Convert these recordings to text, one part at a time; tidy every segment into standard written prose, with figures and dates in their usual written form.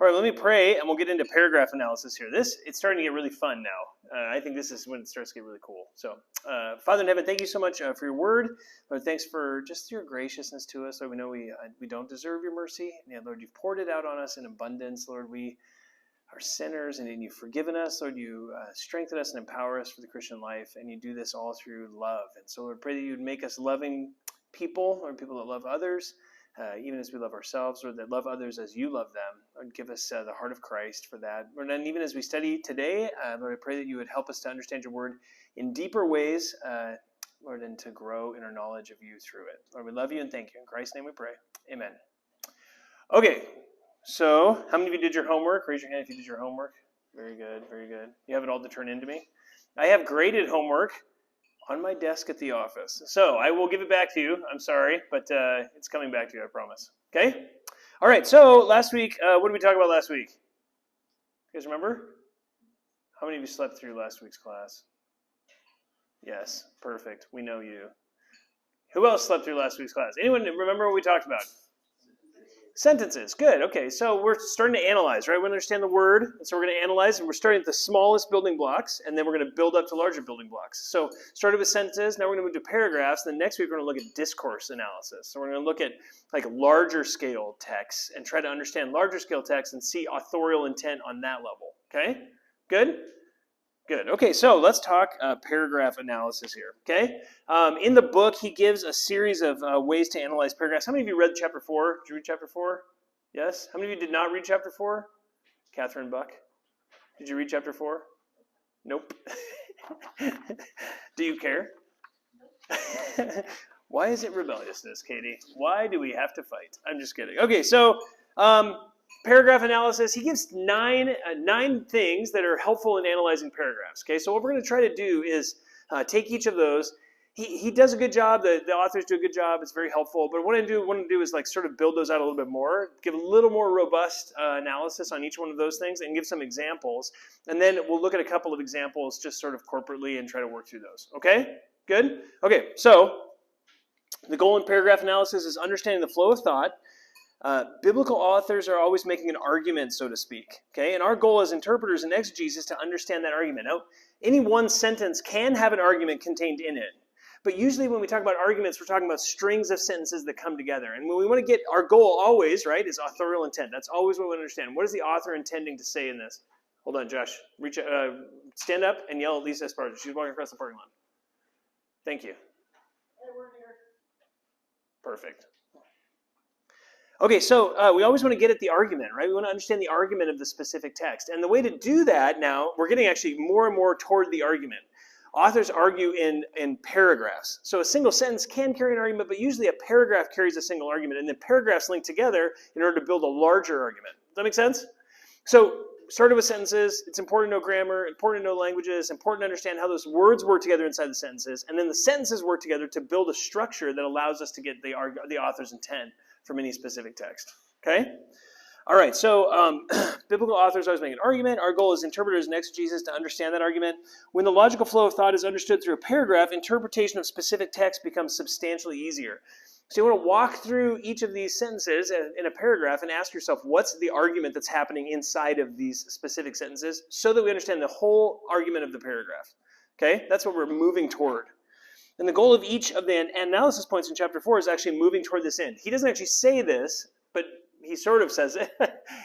All right, let me pray, and we'll get into paragraph analysis here. It's starting to get really fun now. I think this is when it starts to get really cool. So, Father in heaven, thank you so much for your word. Lord, thanks for just your graciousness to us. Lord, we know we don't deserve your mercy. And yet, Lord, you've poured it out on us in abundance. Lord, we are sinners, and you've forgiven us. Lord, you strengthen us and empower us for the Christian life, and you do this all through love. And so, Lord, pray that you would make us loving people, Lord, people that love others, even as we love ourselves, or that love others as you love them. Lord, give us the heart of Christ for that. Lord, and even as we study today, Lord, I pray that you would help us to understand your word in deeper ways, Lord, and to grow in our knowledge of you through it. Lord, we love you and thank you. In Christ's name we pray. Amen. Okay, so how many of you did your homework? Raise your hand if you did your homework. Very good, very good. You have it all to turn in to me? I have graded homework on my desk at the office. So I will give it back to you. I'm sorry, but it's coming back to you, I promise. Okay? All right, so last week, what did we talk about last week? You guys remember? How many of you slept through last week's class? Yes, perfect. We know you. Who else slept through last week's class? Anyone remember what we talked about? Sentences. Good. Okay, so we're starting to analyze, right? We understand the word, and so we're going to analyze, and we're starting at the smallest building blocks, and then we're going to build up to larger building blocks. So started with sentences, now we're going to move to paragraphs, and then next week we're going to look at discourse analysis. So we're going to look at like larger scale texts and try to understand larger scale texts and see authorial intent on that level. Okay? Good? Good. Okay, so let's talk paragraph analysis here, okay? In the book, he gives a series of ways to analyze paragraphs. How many of you read chapter 4? Did you read chapter 4? Yes? How many of you did not read chapter 4? Catherine Buck. Did you read chapter 4? Nope. Do you care? Why is it rebelliousness, Katie? Why do we have to fight? I'm just kidding. Okay, so paragraph analysis, he gives nine things that are helpful in analyzing paragraphs. Okay, so what we're going to try to do is take each of those. He does a good job. The authors do a good job. It's very helpful. But what I want to do is like sort of build those out a little bit more, give a little more robust analysis on each one of those things, and give some examples. And then we'll look at a couple of examples just sort of corporately and try to work through those. Okay, good. Okay, so the goal in paragraph analysis is understanding the flow of thought. Biblical authors are always making an argument, so to speak. Okay, and our goal as interpreters and exegetes is to understand that argument. Now, any one sentence can have an argument contained in it, but usually when we talk about arguments, we're talking about strings of sentences that come together. And when we want to get our goal always, right, is authorial intent. That's always what we understand. What is the author intending to say in this? Hold on, Josh. Stand up and yell at Lisa Esparza. She's walking across the parking lot. Thank you. Hey, we're here. Perfect. Okay, so we always want to get at the argument, right? We want to understand the argument of the specific text. And the way to do that now, we're getting actually more and more toward the argument. Authors argue in paragraphs. So a single sentence can carry an argument, but usually a paragraph carries a single argument, and then paragraphs link together in order to build a larger argument. Does that make sense? So started with sentences. It's important to know grammar, important to know languages, important to understand how those words work together inside the sentences, and then the sentences work together to build a structure that allows us to get the author's intent from any specific text. Okay? All right, so biblical authors always make an argument. Our goal as interpreters and exegesis to understand that argument. When the logical flow of thought is understood through a paragraph, interpretation of specific text becomes substantially easier. So you want to walk through each of these sentences in a paragraph and ask yourself, what's the argument that's happening inside of these specific sentences so that we understand the whole argument of the paragraph. Okay? That's what we're moving toward. And the goal of each of the analysis points in chapter 4 is actually moving toward this end. He doesn't actually say this, but he sort of says it.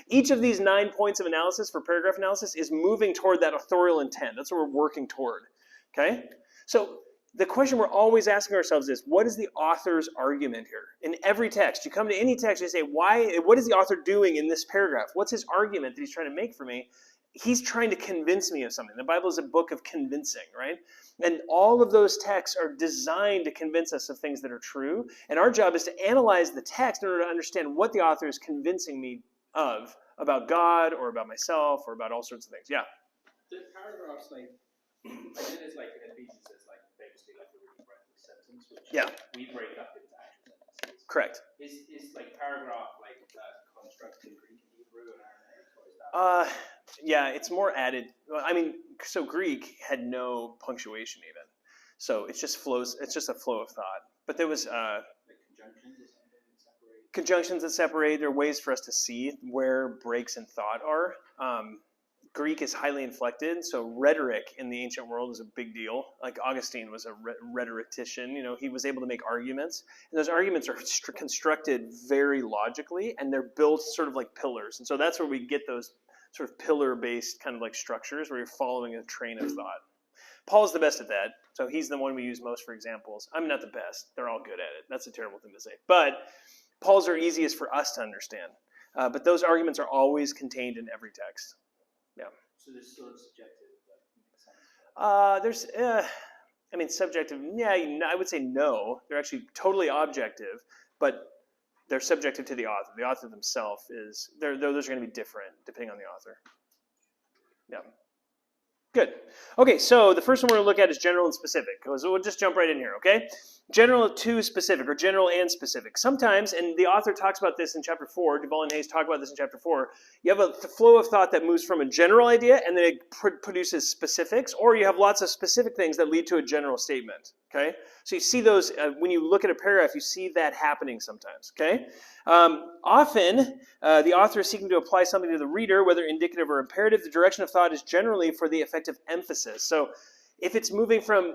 Each of these 9 points of analysis for paragraph analysis is moving toward that authorial intent. That's what we're working toward. Okay? So the question we're always asking ourselves is, what is the author's argument here? In every text, you come to any text, you say, what is the author doing in this paragraph? What's his argument that he's trying to make for me? He's trying to convince me of something. The Bible is a book of convincing, right? And all of those texts are designed to convince us of things that are true. And our job is to analyze the text in order to understand what the author is convincing me of about God or about myself or about all sorts of things. Yeah? The paragraphs, like it is like in Ephesians, it's like famously like a really breathless sentence, which we break up into actual sentences. Correct. Is like paragraph like construct in Greek and Hebrew and Aramaic, or is that? Yeah, it's more added. I mean, so Greek had no punctuation even. So it just flows. It's just a flow of thought. But there was like conjunctions or something that separate? conjunctions that separate. There are ways for us to see where breaks in thought are. Greek is highly inflected, so rhetoric in the ancient world is a big deal. Like Augustine was a rhetorician. You know, he was able to make arguments, and those arguments are constructed very logically, and they're built sort of like pillars. And so that's where we get those sort of pillar-based kind of like structures where you're following a train of thought. Paul's the best at that, so he's the one we use most for examples. I'm not the best. They're all good at it. That's a terrible thing to say. But Paul's are easiest for us to understand. But those arguments are always contained in every text. Yeah. So this is sort of subjective, but makes sense. I mean, subjective, yeah, I would say no. They're actually totally objective, but they're subjective to the author. The author themselves those are going to be different depending on the author. Yeah. Good. Okay, so the first one we're going to look at is general and specific. So we'll just jump right in here, okay? General to specific, or general and specific. Sometimes, and the author talks about this in chapter 4, Duvall and Hayes talk about this in chapter 4, you have a flow of thought that moves from a general idea and then it produces specifics, or you have lots of specific things that lead to a general statement, okay? So you see those, when you look at a paragraph, you see that happening sometimes, okay? Often, the author is seeking to apply something to the reader, whether indicative or imperative. The direction of thought is generally for the effect of emphasis. So if it's moving from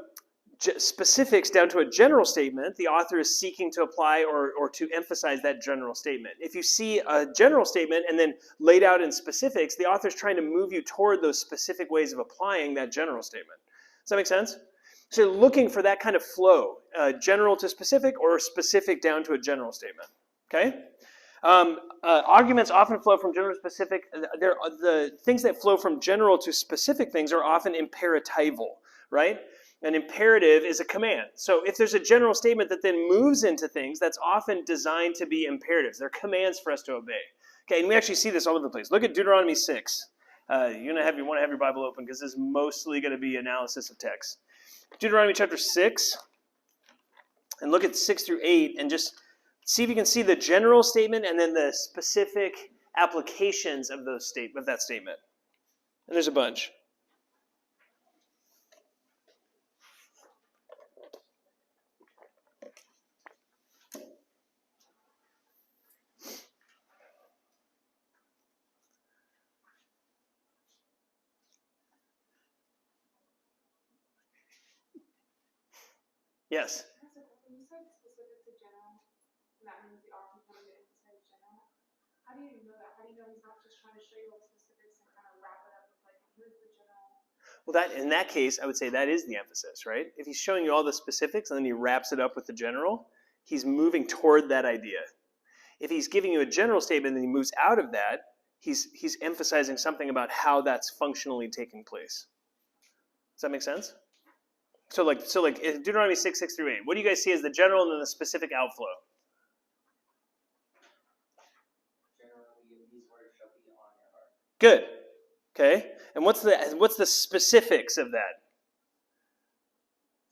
specifics down to a general statement, the author is seeking to apply or to emphasize that general statement. If you see a general statement and then laid out in specifics, the author is trying to move you toward those specific ways of applying that general statement. Does that make sense? So you're looking for that kind of flow, general to specific or specific down to a general statement. Okay? Arguments often flow from general to specific. The things that flow from general to specific things are often imperatival, right? An imperative is a command. So if there's a general statement that then moves into things, that's often designed to be imperatives. They're commands for us to obey. Okay, and we actually see this all over the place. Look at Deuteronomy 6. You want to have your Bible open because this is mostly going to be analysis of text. Deuteronomy chapter 6, and look at 6 through 8, and just see if you can see the general statement and then the specific applications of that statement. And there's a bunch. Yes. When you said specific to general, and that means the author wanted to emphasize general, how do you know that? How do you know he's not just trying to show you all the specifics and kind of wrap it up with like, here's the general? Well, in that case, I would say that is the emphasis, right? If he's showing you all the specifics and then he wraps it up with the general, he's moving toward that idea. If he's giving you a general statement and then he moves out of that, he's emphasizing something about how that's functionally taking place. Does that make sense? So like Deuteronomy 6, 6 through 8. What do you guys see as the general and then the specific outflow? Generally, these words shall be on your heart. Good. Okay. And what's the specifics of that?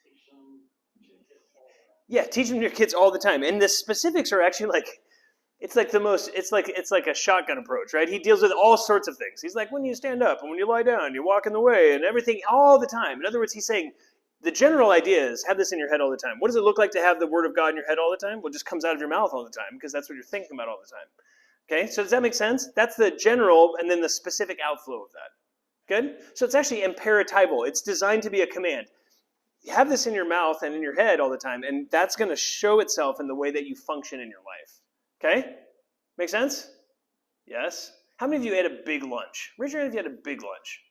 Teach them to your kids all the time. Yeah, teach them to your kids all the time. And the specifics are actually like, it's like a shotgun approach, right? He deals with all sorts of things. He's like, when you stand up and when you lie down, you walk in the way and everything all the time. In other words, he's saying, the general idea is have this in your head all the time. What does it look like to have the word of God in your head all the time? Well, it just comes out of your mouth all the time because that's what you're thinking about all the time. Okay, so does that make sense? That's the general and then the specific outflow of that. Good? So it's actually imperatival. It's designed to be a command. Have this in your mouth and in your head all the time, and that's going to show itself in the way that you function in your life. Okay? Make sense? Yes? How many of you ate a big lunch? Raise your hand if you had a big lunch.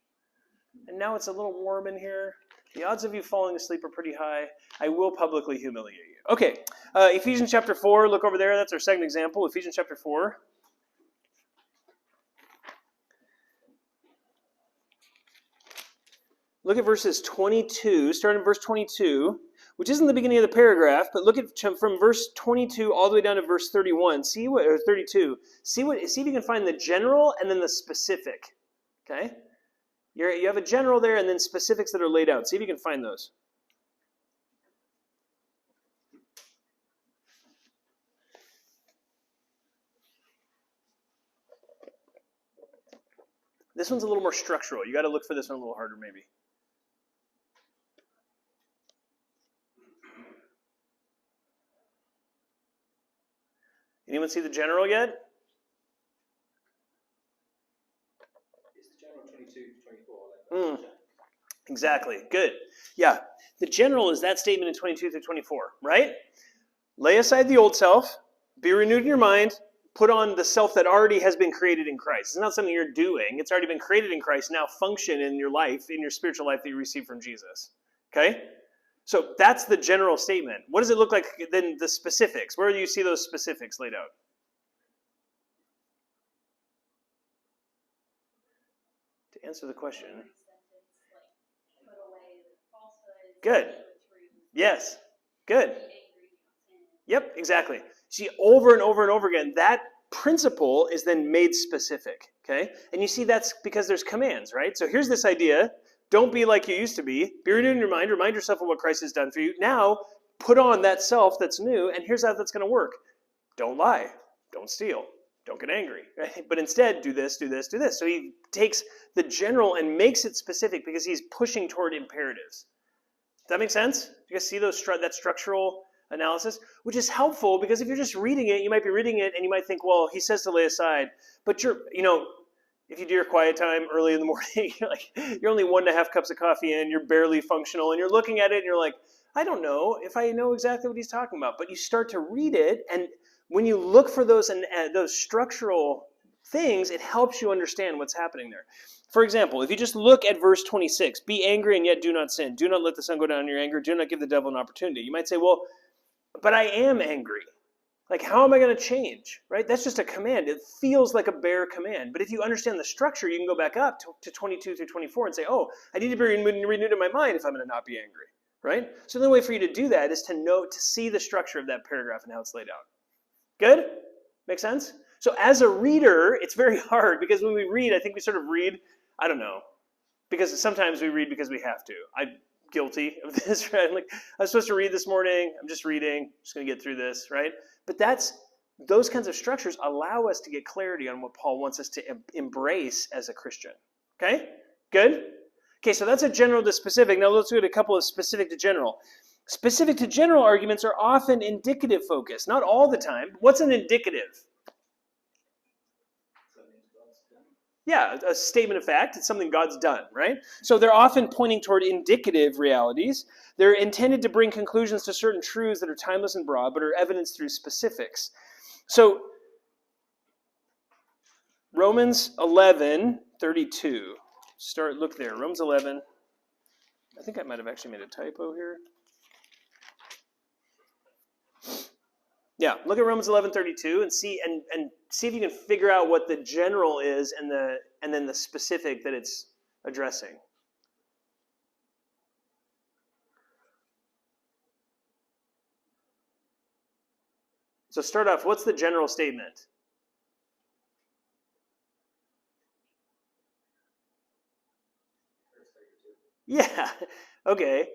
And now it's a little warm in here. The odds of you falling asleep are pretty high. I will publicly humiliate you. Okay, Ephesians chapter 4, look over there. That's our second example, Ephesians chapter 4. Look at verses 22, starting in verse 22, which isn't the beginning of the paragraph, but look at from verse 22 all the way down to verse 31. Or 32. See if you can find the general and then the specific. Okay? You have a general there and then specifics that are laid out. See if you can find those. This one's a little more structural. You got to look for this one a little harder maybe. Anyone Anyone see the general yet? Is the general 22 to 24? Exactly. Good. Yeah. The general is that statement in 22 through 24, right? Lay aside the old self, be renewed in your mind, put on the self that already has been created in Christ. It's not something you're doing. It's already been created in Christ. Now function in your life, in your spiritual life that you receive from Jesus. Okay? So that's the general statement. What does it look like then the specifics? Where do you see those specifics laid out? To answer the question. Good. Yes. Good. Yep, exactly. See, over and over and over again, that principle is then made specific, okay? And you see that's because there's commands, right? So here's this idea. Don't be like you used to be. Be renewed in your mind. Remind yourself of what Christ has done for you. Now, put on that self that's new, and here's how that's going to work. Don't lie. Don't steal. Don't get angry. Right? But instead, do this, do this, do this. So he takes the general and makes it specific because he's pushing toward imperatives. Does that make sense? Do you guys see that structural analysis? Which is helpful because if you're just reading it, you might be reading it and you might think, well, he says to lay aside. But if you do your quiet time early in the morning, you're only 1.5 cups of coffee in, you're barely functional, and you're looking at it and you're like, I don't know if I know exactly what he's talking about. But you start to read it, and when you look for those and those structural things, it helps you understand what's happening there. For example, if you just look at verse 26, be angry and yet do not sin. Do not let the sun go down in your anger. Do not give the devil an opportunity. You might say, well, but I am angry. Like, how am I going to change? Right? That's just a command. It feels like a bare command. But if you understand the structure, you can go back up to 22 through 24 and say, oh, I need to be renewed in my mind if I'm going to not be angry. Right? So the only way for you to do that is to see the structure of that paragraph and how it's laid out. Good? Make sense? So as a reader, it's very hard because when we read, I think we sort of read, I don't know, because sometimes we read because we have to. I'm guilty of this, right? Like, I was supposed to read this morning. I'm just reading. I'm just going to get through this, right? But those kinds of structures allow us to get clarity on what Paul wants us to embrace as a Christian. Okay? Good? Okay, so that's a general to specific. Now let's look at a couple of specific to general. Specific to general arguments are often indicative focused. Not all the time. What's an indicative? Yeah, a statement of fact. It's something God's done, right? So they're often pointing toward indicative realities. They're intended to bring conclusions to certain truths that are timeless and broad, but are evidenced through specifics. So Romans 11:32. Look there. Romans 11. I think I might have actually made a typo here. Yeah, look at Romans 11:32 and see if you can figure out what the general is and then the specific that it's addressing. So start off, what's the general statement? Yeah, okay.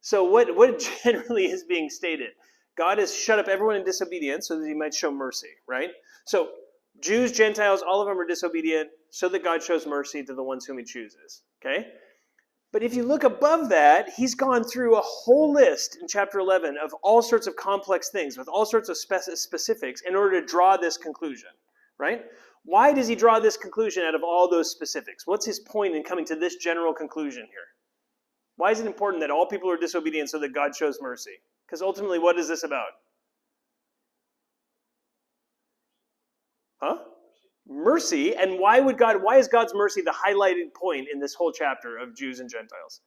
So what generally is being stated? God has shut up everyone in disobedience so that he might show mercy, right? So Jews, Gentiles, all of them are disobedient so that God shows mercy to the ones whom he chooses, okay? But if you look above that, he's gone through a whole list in chapter 11 of all sorts of complex things with all sorts of specifics in order to draw this conclusion, right? Why does he draw this conclusion out of all those specifics? What's his point in coming to this general conclusion here? Why is it important that all people are disobedient so that God shows mercy? Because ultimately, what is this about? Huh? Mercy. And why is God's mercy the highlighted point in this whole chapter of Jews and Gentiles?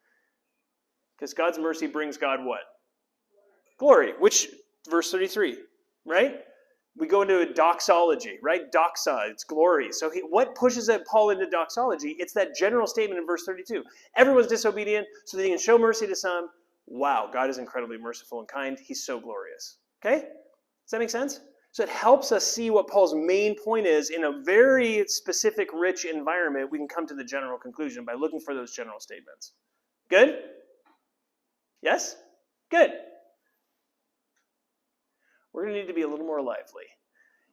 Because God's mercy brings God what? Glory. Which, verse 33, right? We go into a doxology, right? Doxa, it's glory. So what pushes Paul into doxology? It's that general statement in verse 32. Everyone's disobedient so that he can show mercy to some. Wow, God is incredibly merciful and kind. He's so glorious. Okay? Does that make sense? So it helps us see what Paul's main point is in a very specific, rich environment. We can come to the general conclusion by looking for those general statements. Good? Yes? Good. We're going to need to be a little more lively.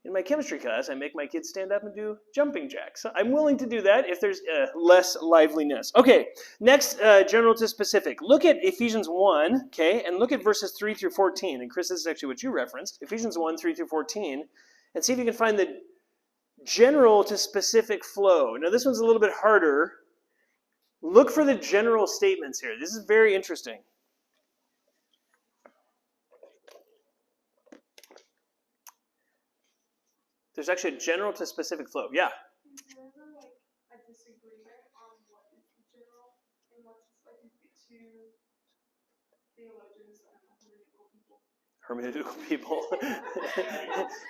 In my chemistry class, I make my kids stand up and do jumping jacks. So I'm willing to do that if there's less liveliness. Okay, next, general to specific. Look at Ephesians 1, okay, and look at verses 3 through 14. And Chris, this is actually what you referenced. Ephesians 1, 3 through 14. and see if you can find the general to specific flow. Now this one's a little bit harder. Look for the general statements here. This is very interesting. There's actually a general to specific flow. Yeah. Is there ever like a disagreement on what is the general and what's like the two theologians and hermeneutical people? Hermeneutical people.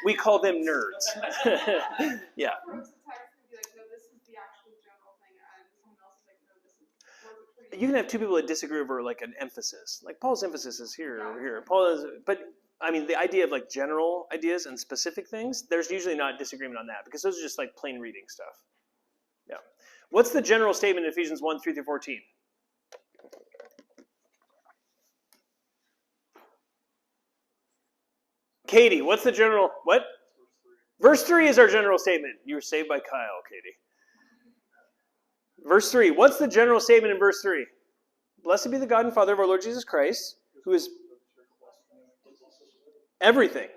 We call them nerds. Yeah. Approach the text and be like, no, this is the actual general thing, and someone else is like, no, this is You can have two people that disagree over like an emphasis. Like Paul's emphasis is here or here. Paul is, but I mean, the idea of like general ideas and specific things, there's usually not disagreement on that because those are just like plain reading stuff. Yeah. What's the general statement in Ephesians 1, 3 through 14? Katie, what's the general, what? Verse 3 is our general statement. You were saved by Kyle, Katie. Verse 3, what's the general statement in verse 3? Blessed be the God and Father of our Lord Jesus Christ, who is everything.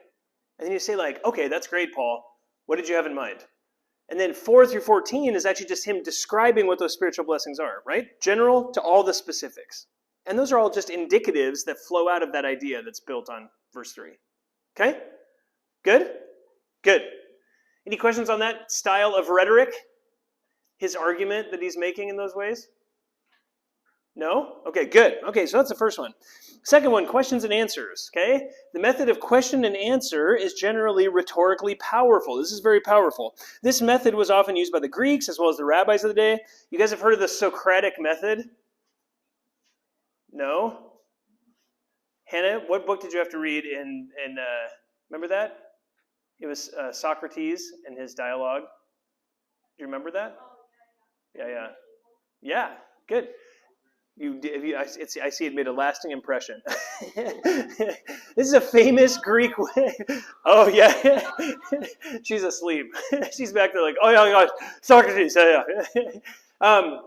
And then you say like, okay, that's great, Paul. What did you have in mind? And then 4 through 14 is actually just him describing what those spiritual blessings are, right? General to all the specifics. And those are all just indicatives that flow out of that idea that's built on verse 3. Okay? Good? Good. Any questions on that style of rhetoric? His argument that he's making in those ways? No? Okay, good. Okay, so that's the first one. Second one, questions and answers. Okay? The method of question and answer is generally rhetorically powerful. This is very powerful. This method was often used by the Greeks as well as the rabbis of the day. You guys have heard of the Socratic method? No? Hannah, what book did you have to read in remember that? It was Socrates and his dialogue. Do you remember that? Yeah, good. I see it made a lasting impression. This is a famous Greek way. Oh, yeah. She's asleep. She's back there like, oh, yeah, gosh, Socrates.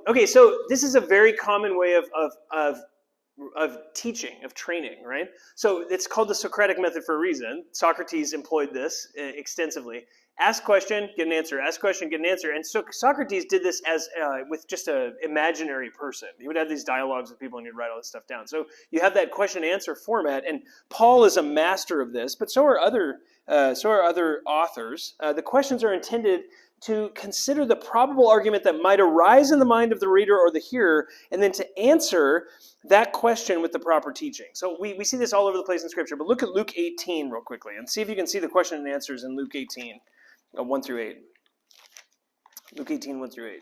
Okay, so this is a very common way of teaching, of training, right? So it's called the Socratic method for a reason. Socrates employed this extensively. Ask question, get an answer. Ask question, get an answer. And so Socrates did this as with just an imaginary person. He would have these dialogues with people and he'd write all this stuff down. So you have that question and answer format. And Paul is a master of this, but so are other authors. The questions are intended to consider the probable argument that might arise in the mind of the reader or the hearer, and then to answer that question with the proper teaching. So we see this all over the place in Scripture, but look at Luke 18 real quickly and see if you can see the question and answers in Luke 18, 1 through 8. Luke 18, 1 through 8.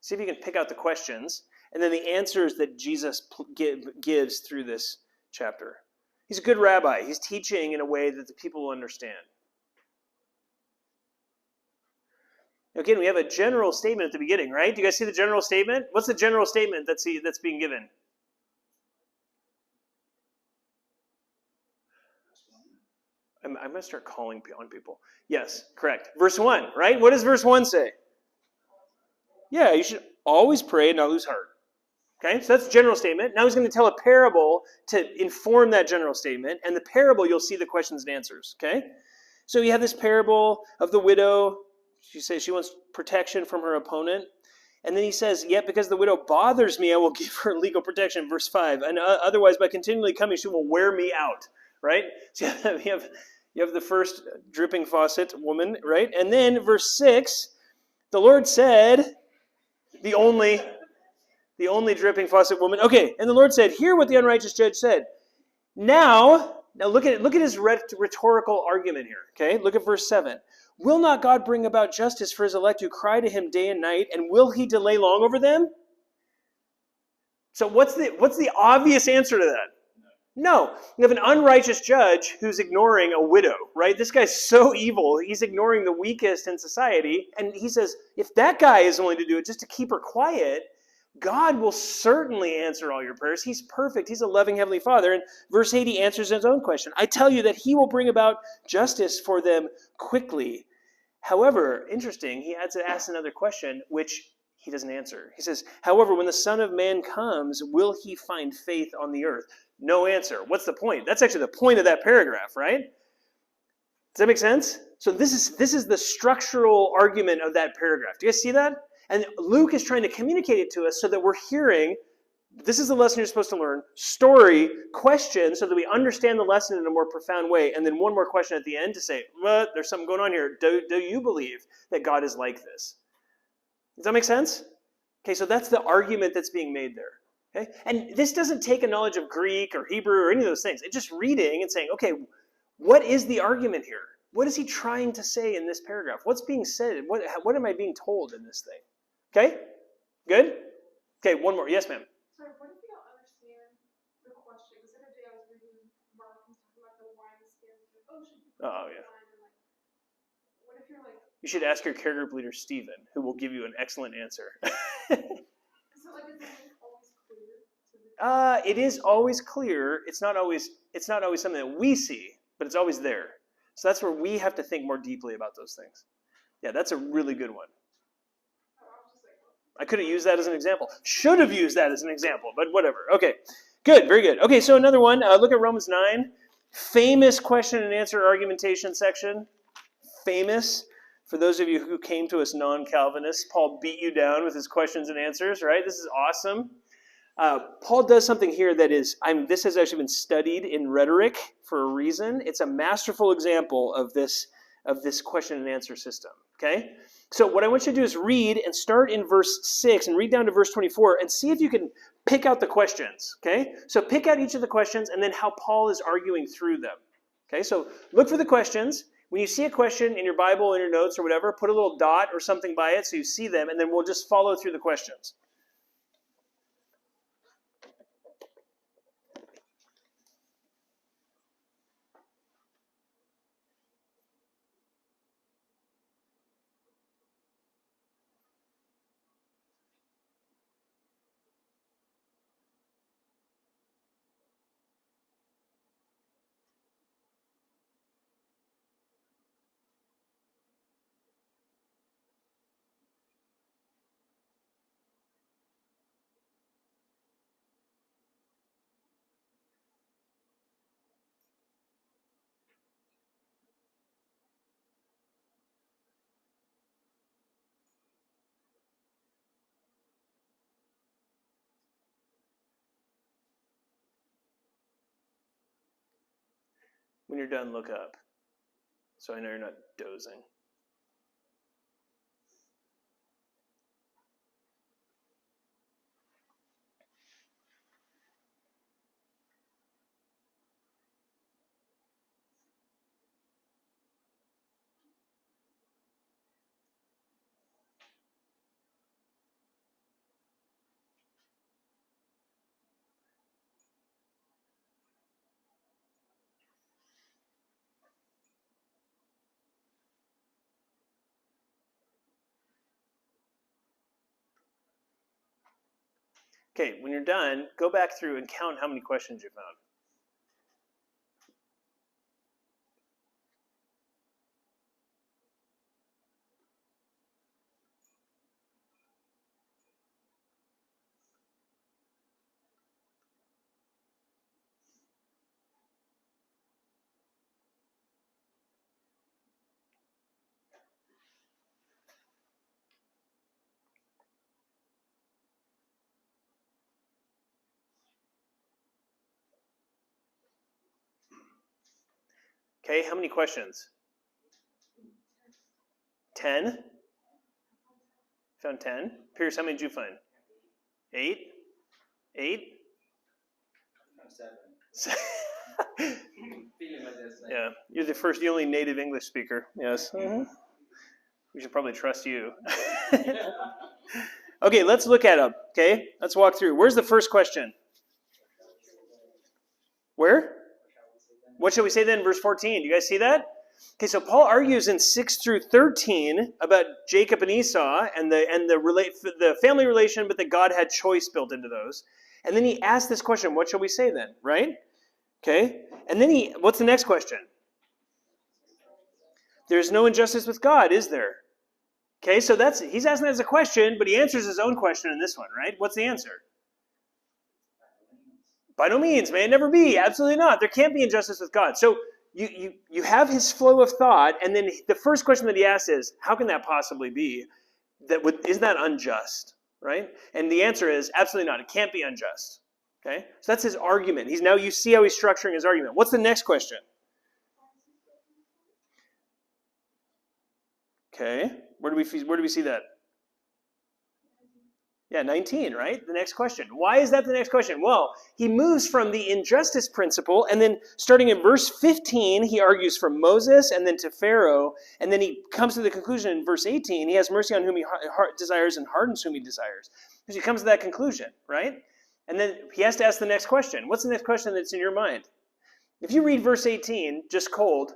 See if you can pick out the questions and then the answers that Jesus gives through this chapter. He's a good rabbi. He's teaching in a way that the people will understand. Again, we have a general statement at the beginning, right? Do you guys see the general statement? What's the general statement that's being given? I'm going to start calling on people. Yes, correct. Verse 1, right? What does verse 1 say? Yeah, you should always pray and not lose heart. Okay, so that's the general statement. Now he's going to tell a parable to inform that general statement. And the parable, you'll see the questions and answers. Okay, so you have this parable of the widow. She says she wants protection from her opponent. And then he says, yet because the widow bothers me, I will give her legal protection. Verse 5. And otherwise, by continually coming, she will wear me out. Right? So you have the first dripping faucet woman. Right? And then verse 6, the Lord said, the only dripping faucet woman. Okay, and the Lord said, hear what the unrighteous judge said. Now look at his rhetorical argument here. Okay, look at verse 7. Will not God bring about justice for his elect who cry to him day and night, and will he delay long over them? So what's the obvious answer to that? No. You have an unrighteous judge who's ignoring a widow, right? This guy's so evil, he's ignoring the weakest in society, and he says, if that guy is willing to do it just to keep her quiet, God will certainly answer all your prayers. He's perfect. He's a loving Heavenly Father. And verse 8, he answers his own question. I tell you that he will bring about justice for them quickly. However, interesting, he asks another question, which he doesn't answer. He says, however, when the Son of Man comes, will he find faith on the earth? No answer. What's the point? That's actually the point of that paragraph, right? Does that make sense? So this is the structural argument of that paragraph. Do you guys see that? And Luke is trying to communicate it to us so that we're hearing, this is the lesson you're supposed to learn, story, question, so that we understand the lesson in a more profound way. And then one more question at the end to say, well, there's something going on here. Do you believe that God is like this? Does that make sense? Okay, so that's the argument that's being made there. Okay? And this doesn't take a knowledge of Greek or Hebrew or any of those things. It's just reading and saying, okay, what is the argument here? What is he trying to say in this paragraph? What's being said? What am I being told in this thing? Okay? Good? Okay, one more. Yes, ma'am. Sorry, what if you don't understand the question? Because the other day I was reading Mark and talking about the wine skins of the ocean. Oh, yeah. What if you're like... You should ask your care group leader, Stephen, who will give you an excellent answer. So like, is it always clear to the... It is always clear. It's not always something that we see, but it's always there. So that's where we have to think more deeply about those things. Yeah, that's a really good one. I could have used that as an example. Should have used that as an example, but whatever. Okay, good, very good. Okay, so another one. Look at Romans 9. Famous question and answer argumentation section. Famous. For those of you who came to us non-Calvinists, Paul beat you down with his questions and answers, right? This is awesome. Paul does something here that is, this has actually been studied in rhetoric for a reason. It's a masterful example of this question and answer system, okay? So what I want you to do is read and start in verse 6 and read down to verse 24 and see if you can pick out the questions, okay? So pick out each of the questions and then how Paul is arguing through them, okay? So look for the questions. When you see a question in your Bible, in your notes or whatever, put a little dot or something by it so you see them, and then we'll just follow through the questions. When you're done, look up. So I know you're not dozing. Okay, when you're done, go back through and count how many questions you found. Okay, how many questions? 10? Found 10? Pierce, how many did you find? 8? 8? 7. Feeling like this. Yeah, you're the only native English speaker. Yes. Mm-hmm. We should probably trust you. Okay, let's look at them. Okay, let's walk through. Where's the first question? Where? What shall we say then? Verse 14. Do you guys see that? Okay, so Paul argues in 6 through 13 about Jacob and Esau and the family relation, but that God had choice built into those. And then he asks this question, what shall we say then? Right? Okay. And then what's the next question? There's no injustice with God, is there? Okay, so he's asking that as a question, but he answers his own question in this one, right? What's the answer? By no means, may it never be. Absolutely not. There can't be injustice with God. So you have his flow of thought, and then the first question that he asks is, how can that possibly be? Isn't that unjust, right? And the answer is absolutely not. It can't be unjust. Okay? So that's his argument. You see how he's structuring his argument. What's the next question? Okay. Where do we see that? Yeah, 19, right? The next question. Why is that the next question? Well, he moves from the injustice principle, and then starting in verse 15, he argues from Moses and then to Pharaoh, and then he comes to the conclusion in verse 18, he has mercy on whom he desires and hardens whom he desires. So he comes to that conclusion, right? And then he has to ask the next question. What's the next question that's in your mind? If you read verse 18, just cold,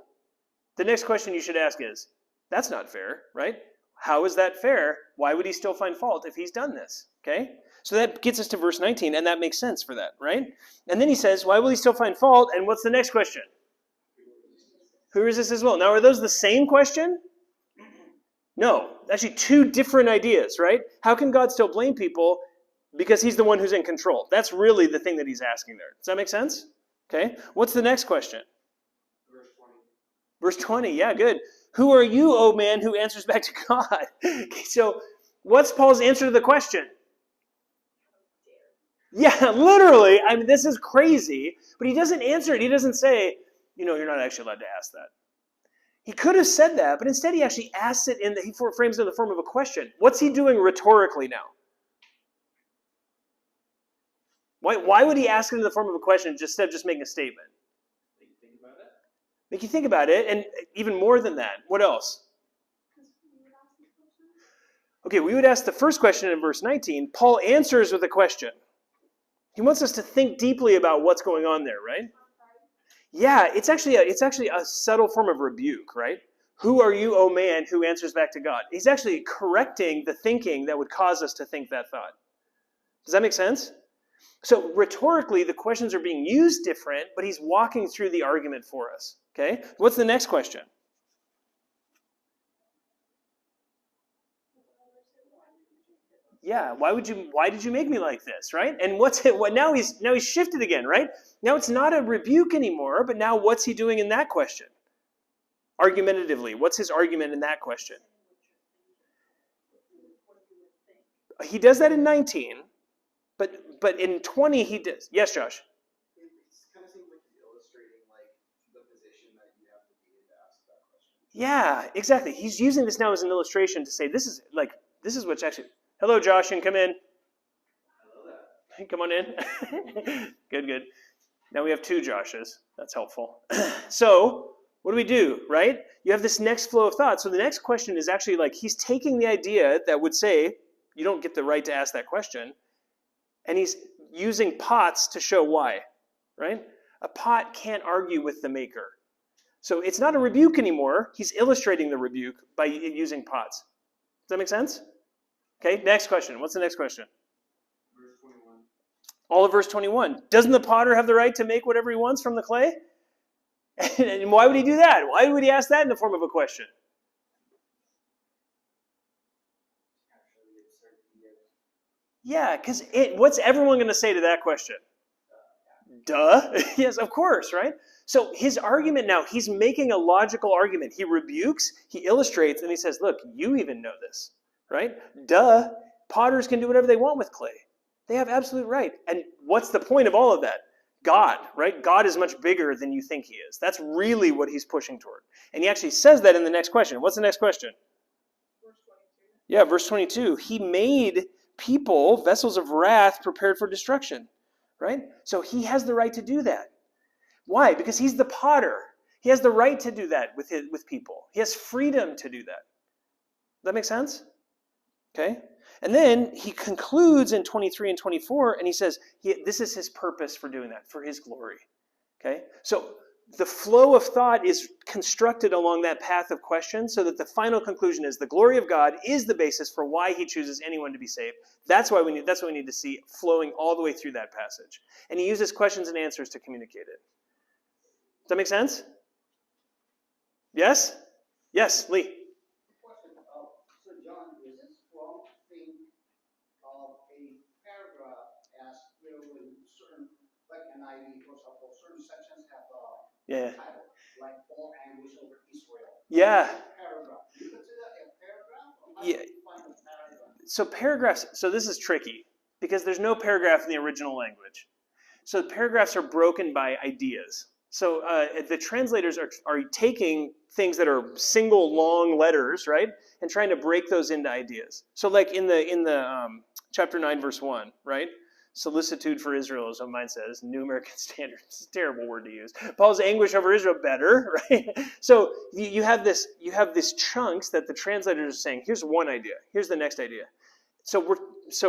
the next question you should ask is, that's not fair, right? How is that fair? Why would he still find fault if he's done this? Okay? So that gets us to verse 19, and that makes sense for that, right? And then he says, why will he still find fault? And what's the next question? Who resists his will? Now, are those the same question? No. Actually, two different ideas, right? How can God still blame people? Because he's the one who's in control. That's really the thing that he's asking there. Does that make sense? Okay. What's the next question? Verse 20. Verse 20, yeah, good. Who are you, O man, who answers back to God? Okay, so what's Paul's answer to the question? Yeah, literally. I mean, this is crazy. But he doesn't answer it. He doesn't say, you're not actually allowed to ask that. He could have said that, but instead he actually asks it he frames it in the form of a question. What's he doing rhetorically now? Why would he ask it in the form of a question instead of just making a statement? Make you think about it, and even more than that. What else? Okay, we would ask the first question in verse 19. Paul answers with a question. He wants us to think deeply about what's going on there, right? Yeah, it's actually a subtle form of rebuke, right? Who are you, O man, who answers back to God? He's actually correcting the thinking that would cause us to think that thought. Does that make sense? So rhetorically, the questions are being used different, but he's walking through the argument for us. Okay? What's the next question? Yeah, why did you make me like this, right? And now he's shifted again, right? Now it's not a rebuke anymore, but now what's he doing in that question? Argumentatively, what's his argument in that question? He does that in 19, but in 20 he does. Yes, Josh? It kind of seems like he's illustrating the position that you have to be in to ask that question. Yeah, exactly. He's using this now as an illustration to say this is what's actually. Hello, Josh, and come in. Hello there. Come on in. Good. Now we have two Joshes. That's helpful. So what do we do, right? You have this next flow of thought. So the next question is actually he's taking the idea that would say you don't get the right to ask that question, and he's using pots to show why, right? A pot can't argue with the maker. So it's not a rebuke anymore. He's illustrating the rebuke by using pots. Does that make sense? Okay, next question. What's the next question? Verse 21. All of verse 21. Doesn't the potter have the right to make whatever he wants from the clay? And why would he do that? Why would he ask that in the form of a question? Yeah, because what's everyone going to say to that question? Duh. Yes, of course, right? So his argument now, he's making a logical argument. He rebukes, he illustrates, and he says, look, you even know this, right? Duh. Potters can do whatever they want with clay. They have absolute right. And what's the point of all of that? God, right? God is much bigger than you think he is. That's really what he's pushing toward. And he actually says that in the next question. What's the next question? Verse 22. Yeah, verse 22. He made people vessels of wrath prepared for destruction, right? So he has the right to do that. Why? Because he's the potter. He has the right to do that with people. He has freedom to do that. Does that make sense? Okay. And then he concludes in 23 and 24, and he says this is his purpose for doing that, for his glory. Okay. So the flow of thought is constructed along that path of question so that the final conclusion is the glory of God is the basis for why he chooses anyone to be saved. That's what we need to see flowing all the way through that passage. And he uses questions and answers to communicate it. Does that make sense? Yes? Yes, Lee. Question. So John, is this wrong to think of a paragraph as certain, and NIV, for example, certain sections have Yeah. title, like all anguish over Israel. Yeah. Paragraph. Do you consider a paragraph? Or how Yeah. do you define a paragraph? So paragraphs, so this is tricky because there's no paragraph in the original language. So paragraphs are broken by ideas. So the translators are taking things that are single long letters, right, and trying to break those into ideas. So like in the chapter 9, verse 1, right? Solicitude for Israel is what mine says. New American Standard. It's a terrible word to use. Paul's anguish over Israel, better, right? So you have this chunks that the translators are saying, here's one idea, here's the next idea. So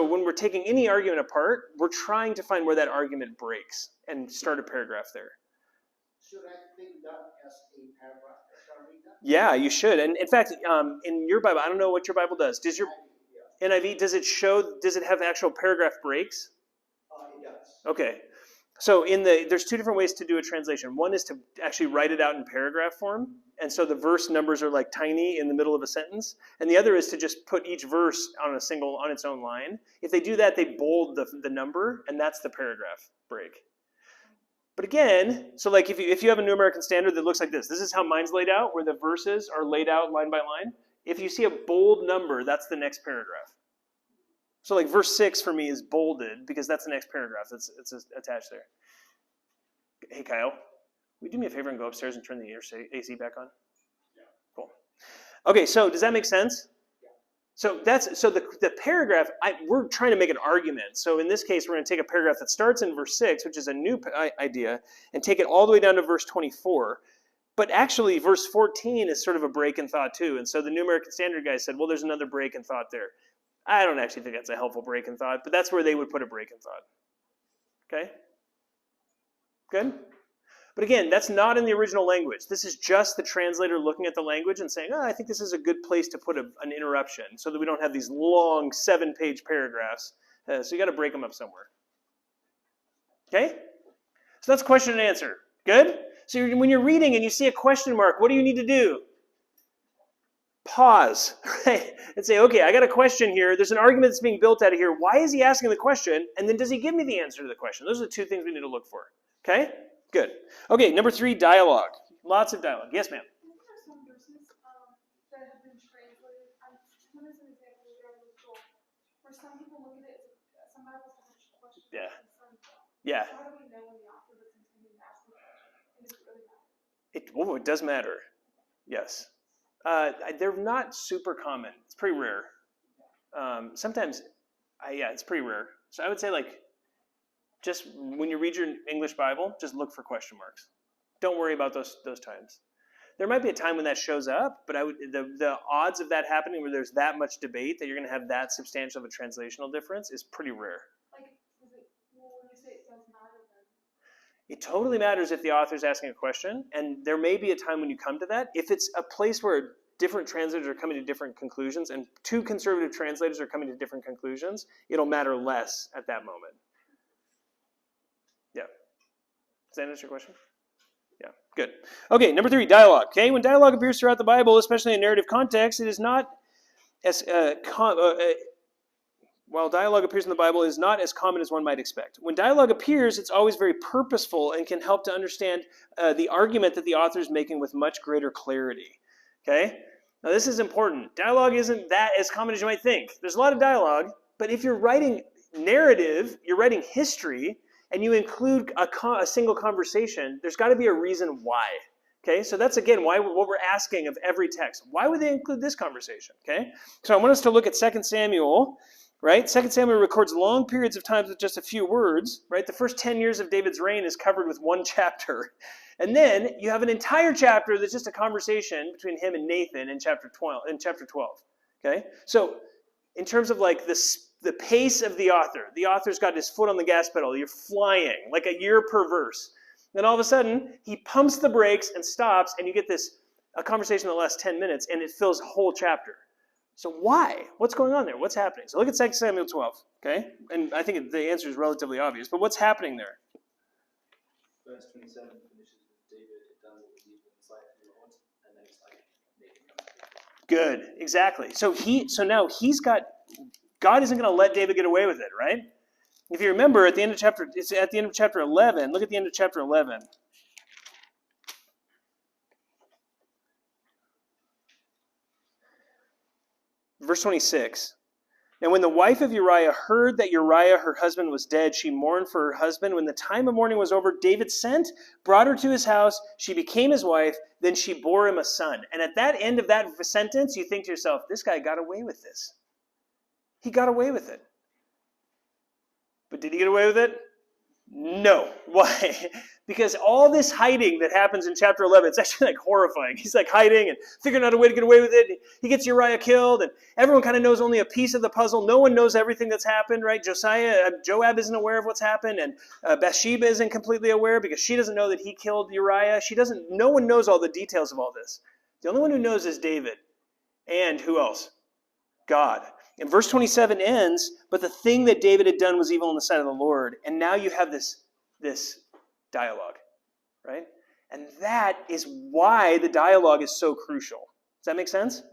when we're taking any argument apart, we're trying to find where that argument breaks and start a paragraph there. Should I think that as a paragraph? Should I read that? Yeah, you should. And in fact, in your Bible, I don't know what your Bible does. Does your NIV, does it have actual paragraph breaks? It does. Okay. So there's two different ways to do a translation. One is to actually write it out in paragraph form. And so the verse numbers are like tiny in the middle of a sentence. And the other is to just put each verse on its own line. If they do that, they bold the number, and that's the paragraph break. But again, so like if you have a New American Standard that looks like this is how mine's laid out, where the verses are laid out line by line. If you see a bold number, that's the next paragraph. So like verse 6 for me is bolded because that's the next paragraph. It's attached there. Hey, Kyle, will you do me a favor and go upstairs and turn the AC back on? Yeah. Cool. Okay, so does that make sense? Yeah. So the paragraph, we're trying to make an argument. So in this case, we're going to take a paragraph that starts in verse 6, which is a new idea, and take it all the way down to verse 24. But actually, verse 14 is sort of a break in thought too. And so the New American Standard guy said, well, there's another break in thought there. I don't actually think that's a helpful break in thought, but that's where they would put a break in thought. Okay? Good? But again, that's not in the original language. This is just the translator looking at the language and saying, I think this is a good place to put an interruption so that we don't have these long 7-page paragraphs. So you got to break them up somewhere. Okay? So that's question and answer. Good? So when you're reading and you see a question mark, what do you need to do? Pause, right? And say, okay, I got a question here. There's an argument that's being built out of here. Why is he asking the question? And then does he give me the answer to the question? Those are the two things we need to look for. Okay? Good. Okay, number 3, dialogue. Lots of dialogue. Yes, ma'am. There are some verses that have been translated. One is an example where some people look at it, some Bibles have actual questions. Yeah. And some don't. Yeah. So how do we know when the author was intending to ask the question? And does it really matter? It does matter. Yes. They're not super common. It's pretty rare. Sometimes, it's pretty rare. So I would say just when you read your English Bible, just look for question marks. Don't worry about those times. There might be a time when that shows up, but the odds of that happening where there's that much debate that you're going to have that substantial of a translational difference is pretty rare. When you say it does matter, then It totally matters if the author's asking a question, and there may be a time when you come to that. If it's a place where different translators are coming to different conclusions, and 2 conservative translators are coming to different conclusions, it'll matter less at that moment. Yeah. Does that answer your question? Yeah, good. Okay, number 3, dialogue. Okay, when dialogue appears throughout the Bible, especially in narrative context, it is not as while dialogue appears in the Bible, is not as common as one might expect. When dialogue appears, it's always very purposeful and can help to understand the argument that the author is making with much greater clarity. Okay? Now this is important. Dialogue isn't that as common as you might think. There's a lot of dialogue, but if you're writing narrative, you're writing history, and you include a single conversation, there's got to be a reason why. Okay, so that's again what we're asking of every text. Why would they include this conversation? Okay, so I want us to look at 2 Samuel, right? 2 Samuel records long periods of time with just a few words, right? The first 10 years of David's reign is covered with 1 chapter. And then you have an entire chapter that's just a conversation between him and Nathan in chapter 12. Okay, so in terms of the pace of the author's got his foot on the gas pedal. You're flying like a year per verse. Then all of a sudden, he pumps the brakes and stops, and you get a conversation that lasts 10 minutes, and it fills a whole chapter. So why? What's going on there? What's happening? So look at 2 Samuel 12, okay? And I think the answer is relatively obvious, but what's happening there? Verse 27 finishes with David had done what was evil in the sight of the Lord, and then it's like Nathan comes to Good, exactly. So now he's got, God isn't going to let David get away with it, right? If you remember, at the end of chapter, it's at the end of chapter 11. Look at the end of chapter 11. Verse 26. Now when the wife of Uriah heard that Uriah, her husband, was dead, she mourned for her husband. When the time of mourning was over, David sent, brought her to his house. She became his wife. Then she bore him a son. And at that end of that sentence, you think to yourself, this guy got away with this. He got away with it. But did he get away with it? No. Why? Because all this hiding that happens in chapter 11, it's actually like horrifying. He's like hiding and figuring out a way to get away with it. He gets Uriah killed, and everyone kind of knows only a piece of the puzzle. No one knows everything that's happened, right? Joab isn't aware of what's happened, and Bathsheba isn't completely aware because she doesn't know that he killed Uriah. No one knows all the details of all this. The only one who knows is David. And who else? God. And verse 27 ends, but the thing that David had done was evil in the sight of the Lord. And now you have this dialogue, right? And that is why the dialogue is so crucial. Does that make sense?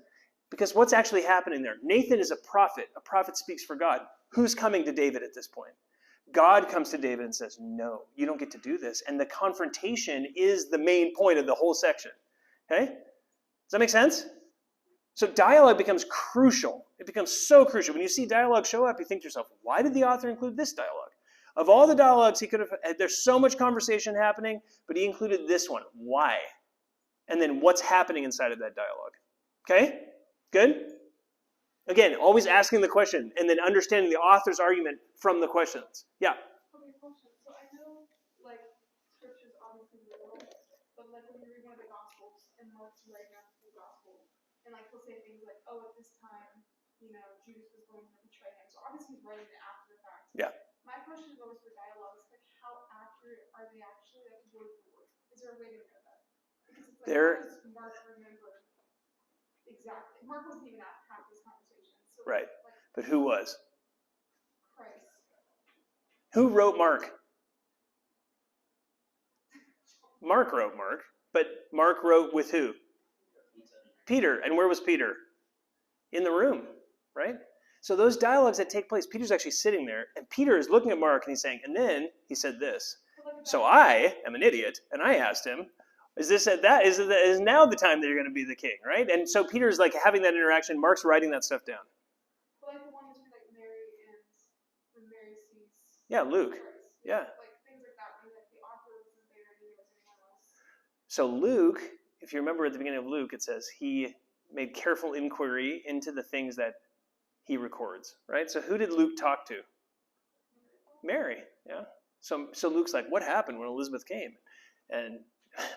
Because what's actually happening there? Nathan is a prophet. A prophet speaks for God. Who's coming to David at this point? God comes to David and says, no, you don't get to do this. And the confrontation is the main point of the whole section. Okay? Does that make sense? So dialogue becomes crucial. It becomes so crucial. When you see dialogue show up, you think to yourself, why did the author include this dialogue? Of all the dialogues he could have, there's so much conversation happening, but he included this one. Why? And then what's happening inside of that dialogue? Okay? Good? Again, always asking the question and then understanding the author's argument from the questions. Yeah? Okay, question. So I know, like, scripture's obviously literal, but like when you read one of the Gospels and Mark's writing out the Gospel, and like he'll say things like, oh, at this time, Judas was going to betray him. So obviously he's writing it after the fact. Yeah. My question is always for dialogues, like how accurate are they actually, like word for word? Is there a way to know that? Because it's like, how does Mark remember exactly? Mark wasn't even at half this conversation. So right. Like, but who was? Christ. Who wrote Mark? Mark wrote Mark, but Mark wrote with who? Peter. And where was Peter? In the room, right? So those dialogues that take place, Peter's actually sitting there, and Peter is looking at Mark and he's saying, and then he said this. So I am an idiot, and I asked him, is now the time that you're going to be the king, right? And so Peter's like having that interaction. Mark's writing that stuff down. But like the one is like Mary and when Mary sees. Yeah, Luke. Christ. Yeah. Like things like that, when like the author wasn't there, neither was anyone else. So Luke, if you remember at the beginning of Luke, it says he made careful inquiry into the things that he records, right? So who did Luke talk to? Mary, yeah. So Luke's like, what happened when Elizabeth came? And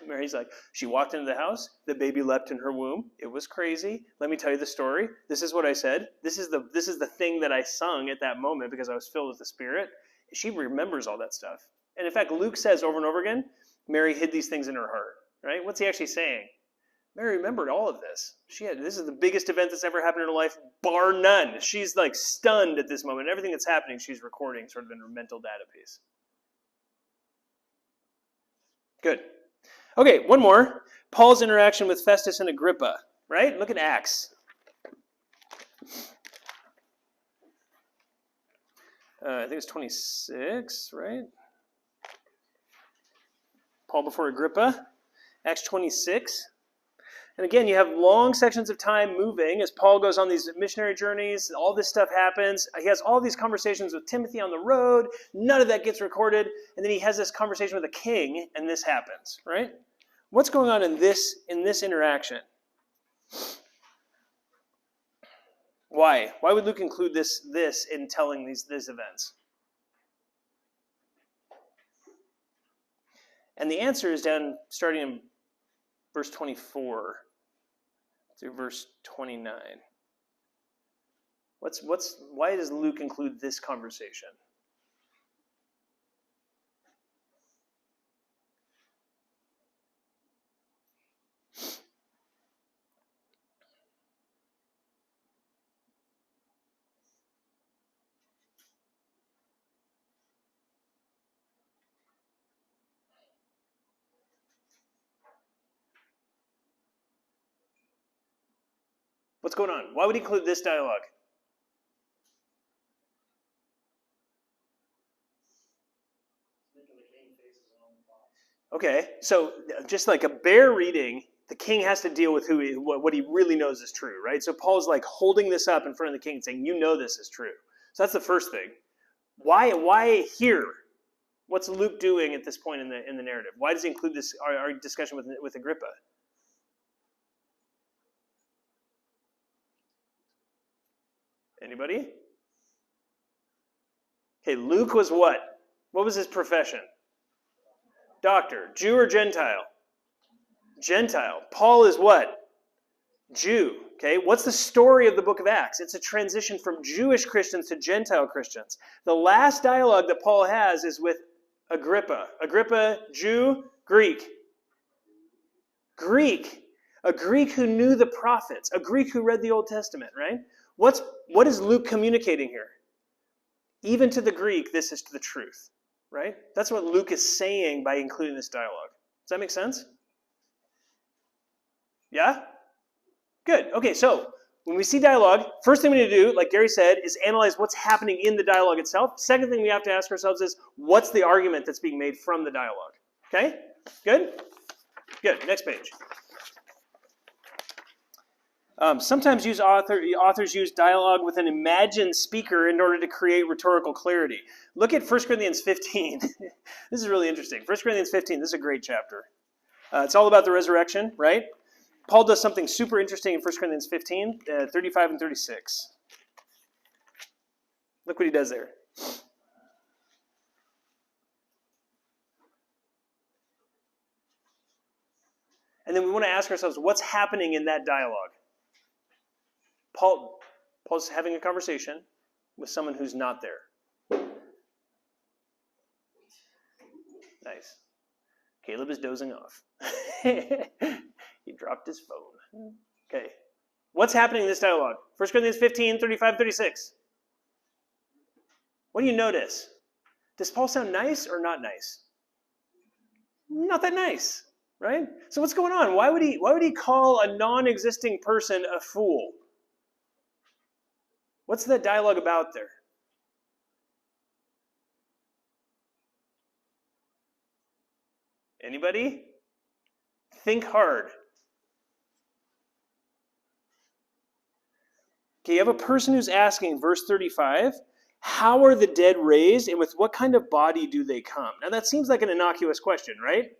Mary's like, she walked into the house, the baby leapt in her womb. It was crazy. Let me tell you the story. This is what I said. This is the thing that I sung at that moment because I was filled with the Spirit. She remembers all that stuff. And in fact, Luke says over and over again, Mary hid these things in her heart, right? What's he actually saying? Mary remembered all of this. This is the biggest event that's ever happened in her life, bar none. She's like stunned at this moment. Everything that's happening, she's recording sort of in her mental database. Good. Okay, one more. Paul's interaction with Festus and Agrippa, right? Look at Acts. I think it's 26, right? Paul before Agrippa. Acts 26. And again, you have long sections of time moving as Paul goes on these missionary journeys. All this stuff happens. He has all these conversations with Timothy on the road. None of that gets recorded. And then he has this conversation with a king, and this happens, right? What's going on in this interaction? Why? Why would Luke include this in telling these events? And the answer is down starting in verse 24 through verse 29. Why does Luke include this conversation? What's going on? Why would he include this dialogue? Okay, so just like a bare reading, the king has to deal with what he really knows is true, right? So Paul's like holding this up in front of the king and saying, you know this is true. So that's the first thing. Why here? What's Luke doing at this point in the narrative? Why does he include this our discussion with Agrippa? Anybody? Okay, Luke was what? What was his profession? Doctor. Jew or Gentile? Gentile. Paul is what? Jew. Okay, what's the story of the book of Acts? It's a transition from Jewish Christians to Gentile Christians. The last dialogue that Paul has is with Agrippa. Agrippa, Jew, Greek. Greek. A Greek who knew the prophets. A Greek who read the Old Testament, right? What is Luke communicating here? Even to the Greek, this is the truth, right? That's what Luke is saying by including this dialogue. Does that make sense? Yeah? Good. Okay, so when we see dialogue, first thing we need to do, like Gary said, is analyze what's happening in the dialogue itself. Second thing we have to ask ourselves is, what's the argument that's being made from the dialogue? Okay? Good? Good. Next page. Sometimes authors use dialogue with an imagined speaker in order to create rhetorical clarity. Look at 1 Corinthians 15. This is really interesting. 1 Corinthians 15, this is a great chapter. It's all about the resurrection, right? Paul does something super interesting in 1 Corinthians 15, 35 and 36. Look what he does there. And then we want to ask ourselves, what's happening in that dialogue? Paul's having a conversation with someone who's not there. Nice. Caleb is dozing off. He dropped his phone. Okay. What's happening in this dialogue? 1 Corinthians 15, 35, 36. What do you notice? Does Paul sound nice or not nice? Not that nice, right? So what's going on? Why would he call a non-existing person a fool? What's that dialogue about there? Anybody? Think hard. Okay, you have a person who's asking, verse 35, how are the dead raised and with what kind of body do they come? Now that seems like an innocuous question, right?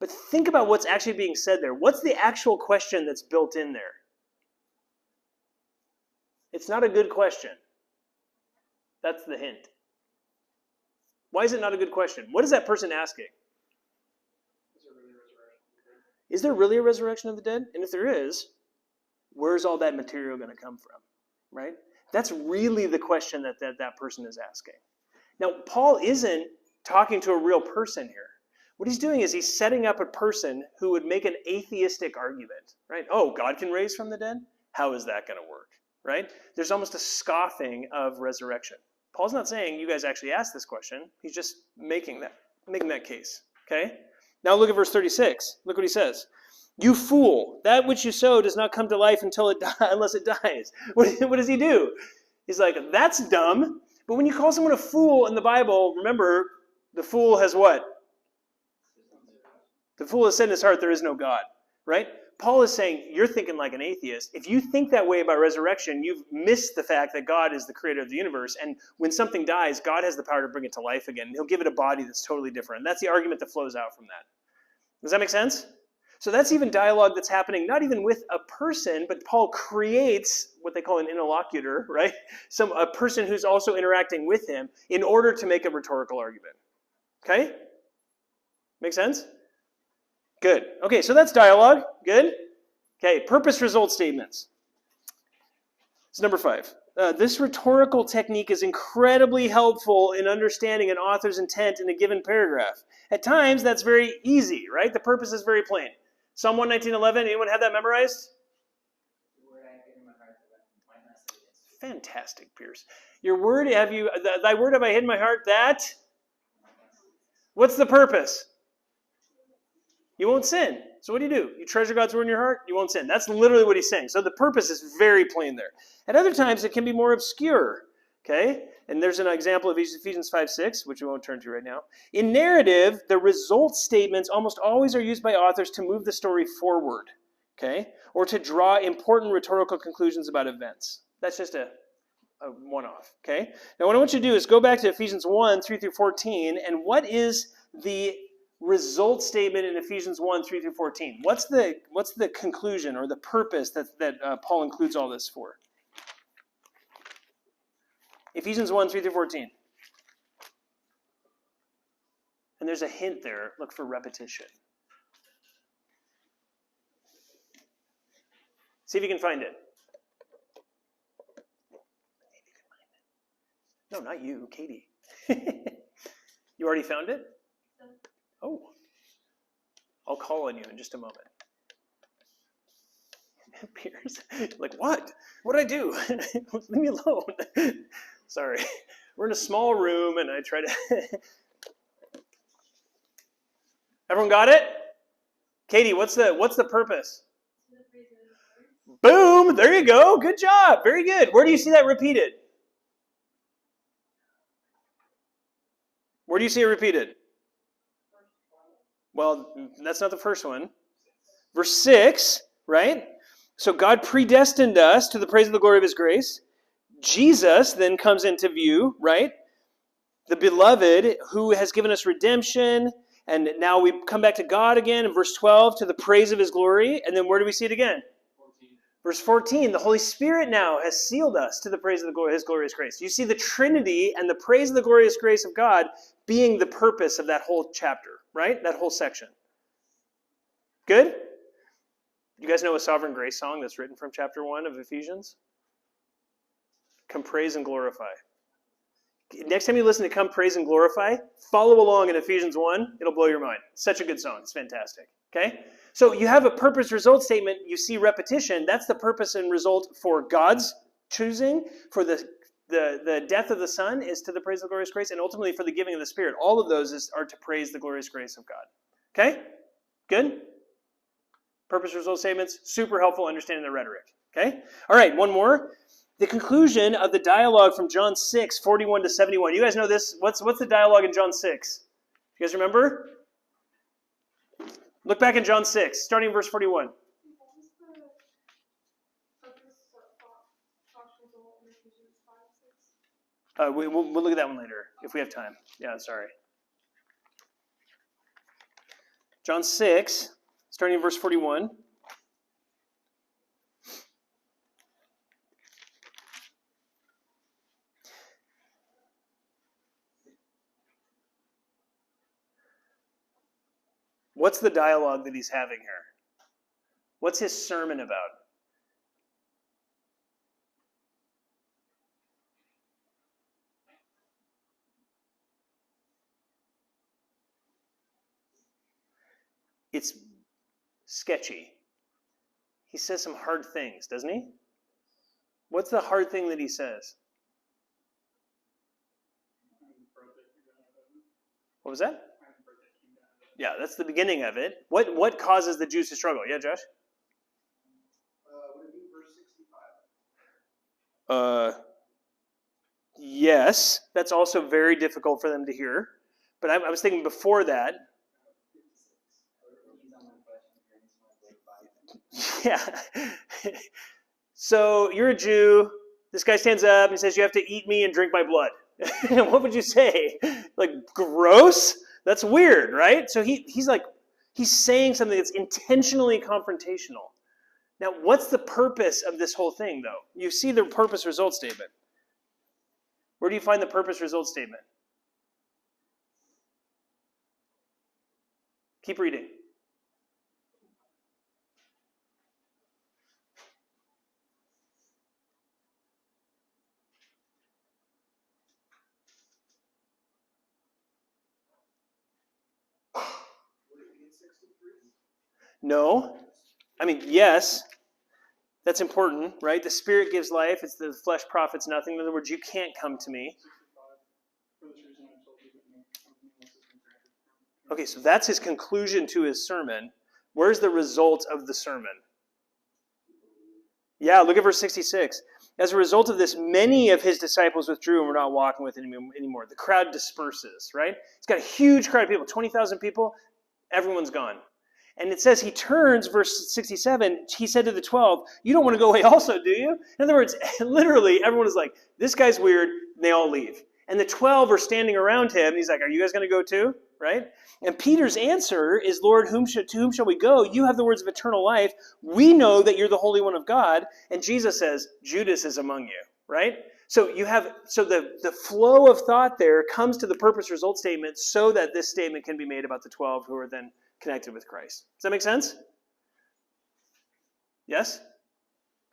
But think about what's actually being said there. What's the actual question that's built in there? It's not a good question. That's the hint. Why is it not a good question? What is that person asking? Is there really a resurrection of the dead? And if there is, where's all that material going to come from? Right? That's really the question that person is asking. Now, Paul isn't talking to a real person here. What he's doing is he's setting up a person who would make an atheistic argument. Right? Oh, God can raise from the dead? How is that going to work? Right? There's almost a scoffing of resurrection. Paul's not saying you guys actually asked this question. He's just making that case. Okay? Now look at verse 36. Look what he says. You fool, that which you sow does not come to life unless it dies. What does he do? He's like, that's dumb. But when you call someone a fool in the Bible, remember, the fool has what? The fool has said in his heart, there is no God. Right? Paul is saying, you're thinking like an atheist. If you think that way about resurrection, you've missed the fact that God is the creator of the universe. And when something dies, God has the power to bring it to life again. He'll give it a body that's totally different. And that's the argument that flows out from that. Does that make sense? So that's even dialogue that's happening, not even with a person, but Paul creates what they call an interlocutor, right? A person who's also interacting with him in order to make a rhetorical argument. Okay? Make sense? Good. Okay, so that's dialogue. Good. Okay, purpose result statements. It's number 5. This rhetorical technique is incredibly helpful in understanding an author's intent in a given paragraph. At times, that's very easy, right? The purpose is very plain. Psalm 119:11, anyone have that memorized? Fantastic, Pierce. Thy word have I hid in my heart that? What's the purpose? You won't sin. So what do? You treasure God's word in your heart, you won't sin. That's literally what he's saying. So the purpose is very plain there. At other times, it can be more obscure. Okay? And there's an example of Ephesians 5:6, which we won't turn to right now. In narrative, the result statements almost always are used by authors to move the story forward, okay? Or to draw important rhetorical conclusions about events. That's just a one-off, okay? Now what I want you to do is go back to Ephesians 1, 3 through 14, and what is the result statement in Ephesians 1, 3 through 14? What's the conclusion or the purpose that Paul includes all this for? Ephesians 1, 3 through 14. And there's a hint there. Look for repetition. See if you can find it. No, not you, Katie. You already found it? Oh. I'll call on you in just a moment. Piers, like, what? What'd I do? Leave me alone. Sorry. We're in a small room and I try to... Everyone got it? Katie, what's the purpose? Boom! There you go. Good job. Very good. Where do you see that repeated? Where do you see it repeated? Well, that's not the first one. Verse 6, right? So God predestined us to the praise of the glory of his grace. Jesus then comes into view, right? The beloved who has given us redemption. And now we come back to God again in verse 12 to the praise of his glory. And then where do we see it again? 14. Verse 14, the Holy Spirit now has sealed us to the praise of the glory, his glorious grace. You see the Trinity and the praise of the glorious grace of God being the purpose of that whole chapter, right? That whole section. Good? You guys know a Sovereign Grace song that's written from chapter 1 of Ephesians? Come praise and glorify. Next time you listen to Come Praise and Glorify, follow along in Ephesians 1. It'll blow your mind. Such a good song. It's fantastic. Okay? So you have a purpose result statement. You see repetition. That's the purpose and result for God's choosing. For the death of the Son is to the praise of the glorious grace. And ultimately for the giving of the Spirit. All of those are to praise the glorious grace of God. Okay? Good? Purpose result statements. Super helpful understanding the rhetoric. Okay? All right, one more. The conclusion of the dialogue from John 6, 41 to 71. You guys know this? What's the dialogue in John 6? You guys remember? Look back in John 6, starting in verse 41. We'll look at that one later, if we have time. Yeah, sorry. John 6, starting in verse 41. What's the dialogue that he's having here? What's his sermon about? It's sketchy. He says some hard things, doesn't he? What's the hard thing that he says? What was that? Yeah, that's the beginning of it. What causes the Jews to struggle? Yeah, Josh? Would it be verse 65? Yes. That's also very difficult for them to hear. But I was thinking before that. Yeah. So you're a Jew. This guy stands up and says, you have to eat me and drink my blood. What would you say? Like, gross? That's weird, right? So he's saying something that's intentionally confrontational. Now, what's the purpose of this whole thing, though? You see the purpose result statement. Where do you find the purpose result statement? Keep reading. No. I mean, yes. That's important, right? The Spirit gives life. It's the flesh profits nothing. In other words, you can't come to me. Okay, so that's his conclusion to his sermon. Where's the result of the sermon? Yeah, look at verse 66. As a result of this, many of his disciples withdrew and were not walking with him anymore. The crowd disperses, right? He's got a huge crowd of people, 20,000 people. Everyone's gone. And it says he turns, verse 67, he said to the 12, you don't want to go away also, do you? In other words, literally, everyone is like, this guy's weird, and they all leave. And the 12 are standing around him, and he's like, are you guys going to go too? Right? And Peter's answer is, Lord, to whom shall we go? You have the words of eternal life. We know that you're the Holy One of God. And Jesus says, Judas is among you, right? So the flow of thought there comes to the purpose-result statement so that this statement can be made about the 12 who are then connected with Christ. Does that make sense? Yes?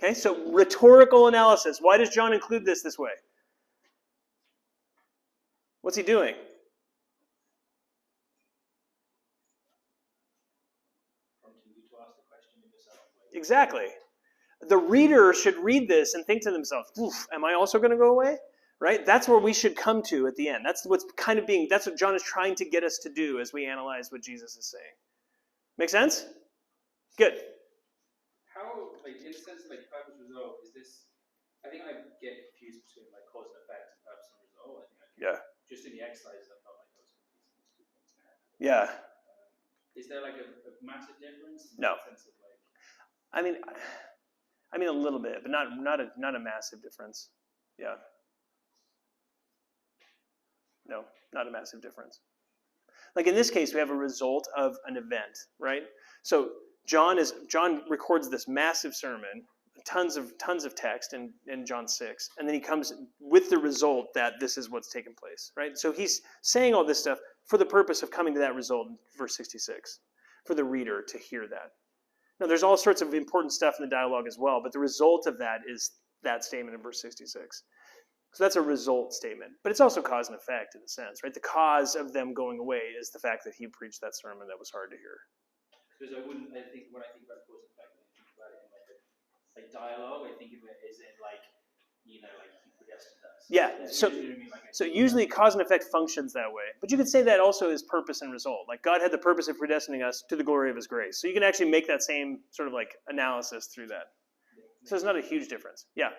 Okay, so rhetorical analysis. Why does John include this way? What's he doing? Exactly. The reader should read this and think to themselves, am I also going to go away? Right? That's where we should come to at the end. That's what John is trying to get us to do as we analyze what Jesus is saying. Make sense? Good. How, in the sense of purpose result, is this, I think I get confused between cause and effect and purpose and result. Just in the exercises, I felt like I was confusing these two things. Yeah. Is there a massive difference? No. In the sense of I mean a little bit, but not a massive difference. Yeah. No, not a massive difference. In this case, we have a result of an event, right? So John records this massive sermon, tons of text in John 6, and then he comes with the result that this is what's taken place, right? So he's saying all this stuff for the purpose of coming to that result in verse 66, for the reader to hear that. Now, there's all sorts of important stuff in the dialogue as well, but the result of that is that statement in verse 66. So that's a result statement. But it's also cause and effect in a sense, right? The cause of them going away is the fact that he preached that sermon that was hard to hear. Because when I think about cause and effect, I think about it in a dialogue. I think of it as in he predestined us. Yeah, so usually cause and effect functions that way. But you could say that also is purpose and result. God had the purpose of predestining us to the glory of his grace. So you can actually make that same sort of analysis through that. So it's not a huge difference. Yeah.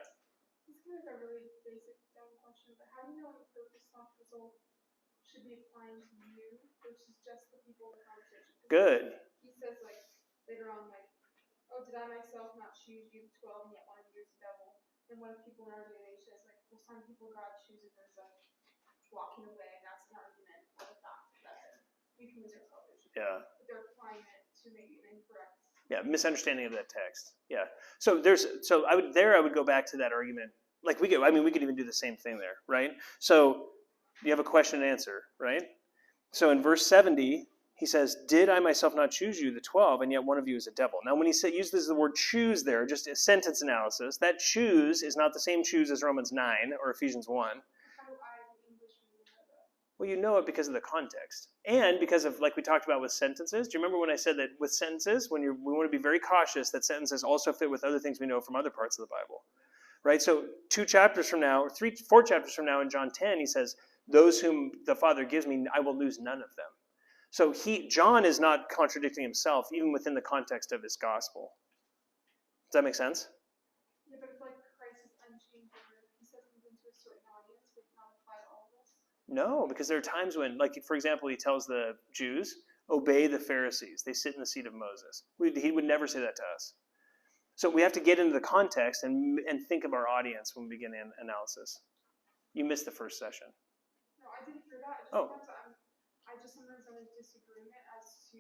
It's kind of a really basic dumb question, but how do you know when purpose/result should be applying to you versus just the people in the conversation? Good. He says later on oh, did I myself not choose you, 12, and yet one of you is the devil? And one of people in our day says well, some people God chooses as walking away, and that's an argument for the fact that euphemism is selfish. Yeah. But they're applying it to maybe an incorrect. Yeah, misunderstanding of that text. Yeah. So I would go back to that argument. We could even do the same thing there, right? So you have a question and answer, right? So in verse 70, he says, did I myself not choose you, the 12, and yet one of you is a devil? Now, when he uses the word choose there, just a sentence analysis, that choose is not the same choose as Romans 9 or Ephesians 1. How do I, as an English reader, know that? Well, you know it because of the context. And because of, we talked about with sentences. Do you remember when I said that with sentences, we want to be very cautious that sentences also fit with other things we know from other parts of the Bible, right? So 4 chapters from now in John 10, he says, those whom the Father gives me, I will lose none of them. So John is not contradicting himself, even within the context of his gospel. Does that make sense? Yeah, but if Christ is unchanged, he says something to a certain audience, would not apply to all of us? No, because there are times when, for example, he tells the Jews, obey the Pharisees. They sit in the seat of Moses. He would never say that to us. So we have to get into the context and think of our audience when we begin analysis. You missed the first session. No, I didn't hear that. Sometimes I'm in disagreement as to,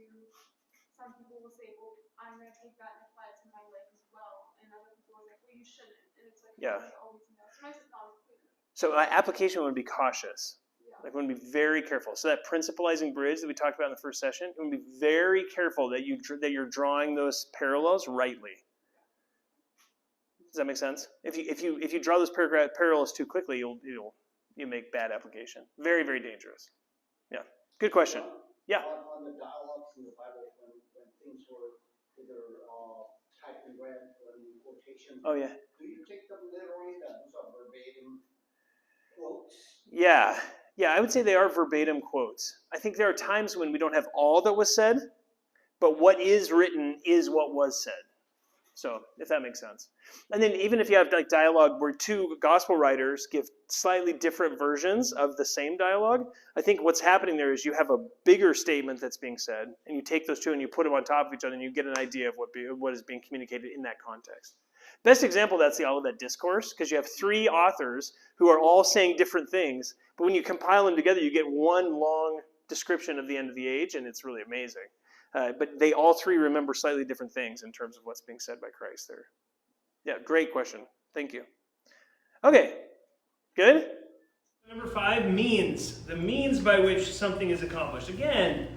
some people will say, well, I'm going to take that and apply it to my life as well. And other people are well, you shouldn't. And it's Yeah. Always know. Sometimes it's not as clear. So application would be cautious. We want to be very careful. So that principalizing bridge that we talked about in the first session, we want to be very careful that you're drawing those parallels rightly. Does that make sense? If you draw those parallels too quickly, you'll make bad application. Very, very dangerous. Yeah. Good question. Yeah. On the dialogues in the Bible, when things were either typed in red or in quotations. Oh yeah. Do you take them literally? That those are verbatim quotes? Yeah. Yeah, I would say they are verbatim quotes. I think there are times when we don't have all that was said, but what is written is what was said. So if that makes sense. And then even if you have like dialogue where two gospel writers give slightly different versions of the same dialogue, I think what's happening there is you have a bigger statement that's being said, and you take those two and you put them on top of each other, and you get an idea of what is being communicated in that context. Best example, that's the Olivet Discourse, because you have three authors who are all saying different things, but when you compile them together, you get one long description of the end of the age, and it's really amazing. But they all three remember slightly different things in terms of what's being said by Christ there. Yeah, great question. Thank you. Okay, good? Number 5, means. The means by which something is accomplished. Again,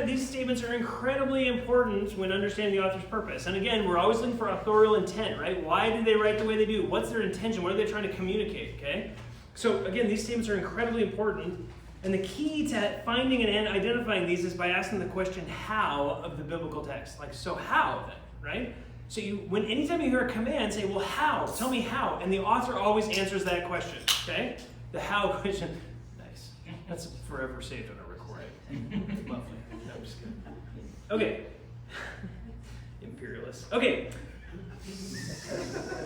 these statements are incredibly important when understanding the author's purpose. And again, we're always looking for authorial intent, right? Why did they write the way they do? What's their intention? What are they trying to communicate, okay? So again, these statements are incredibly important. And the key to finding and identifying these is by asking the question how of the biblical text. Like, so how then, right? So anytime you hear a command, say, well, how? Tell me how. And the author always answers that question, okay? The how question. Nice. That's forever saved on a recording. Lovely. No, I'm just kidding. Okay. Imperialist. Okay.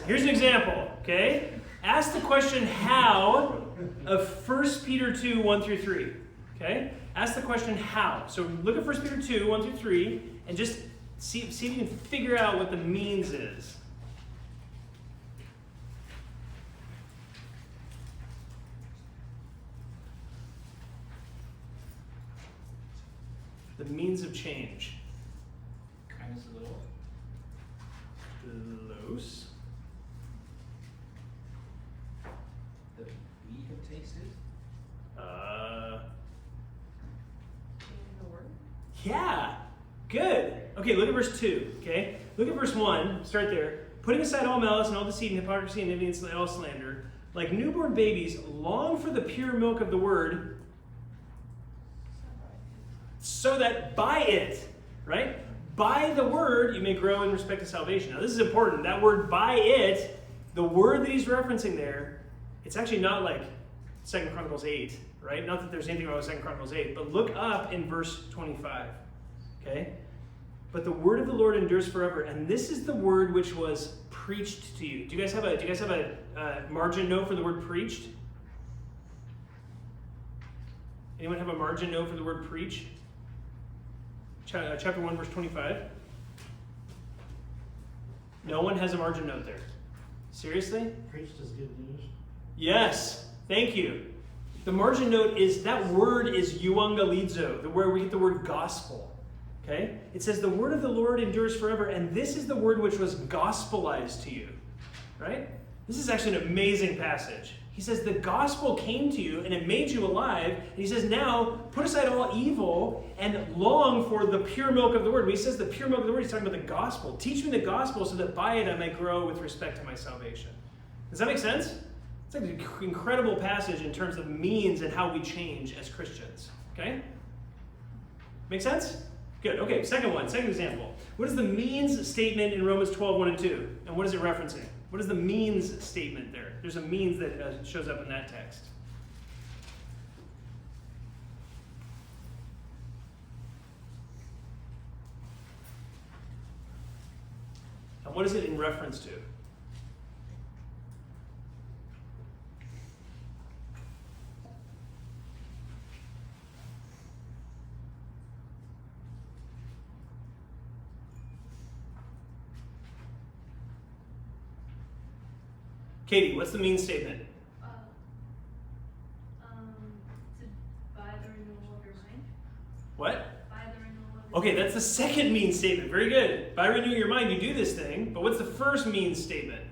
Here's an example, okay? Ask the question how of 1 Peter 2, 1 through 3. Okay? Ask the question how. So look at 1 Peter 2, 1 through 3, and just see if you can figure out what the means is. The means of change. Kindness of the Lord. Los. That we have tasted. Yeah. Good. Okay, look at verse 2. Okay? Look at verse 1. Start there. Putting aside all malice and all deceit and hypocrisy and envy and all slander, like newborn babies, long for the pure milk of the word, so that by it, right? By the word, you may grow in respect to salvation. Now, this is important. That word by it, the word that he's referencing there, it's actually not like 2 Chronicles 8, right? Not that there's anything wrong with 2 Chronicles 8, but look up in verse 25, okay? But the word of the Lord endures forever, and this is the word which was preached to you. Do you guys have a margin note for the word preached? Anyone have a margin note for the word preach? Chapter 1, verse 25. No one has a margin note there. Seriously? Preached is good news. Yes. Thank you. The margin note is, that word is euangelizo, where we get the word gospel. Okay? It says, the word of the Lord endures forever, and this is the word which was gospelized to you. Right? This is actually an amazing passage. He says, the gospel came to you, and it made you alive. And he says, now, put aside all evil, and long for the pure milk of the word. When he says the pure milk of the word, he's talking about the gospel. Teach me the gospel so that by it I may grow with respect to my salvation. Does that make sense? It's like an incredible passage in terms of means and how we change as Christians. Okay? Make sense? Good. Okay, second example. What is the means statement in Romans 12, 1 and 2? And what is it referencing? What is the means statement there? There's a means that shows up in that text. And what is it in reference to? Katie, what's the means statement? To buy the renewal of your mind. What? Buy the renewal of your Okay, that's the second means statement. Very good. By renewing your mind, you do this thing. But what's the first means statement?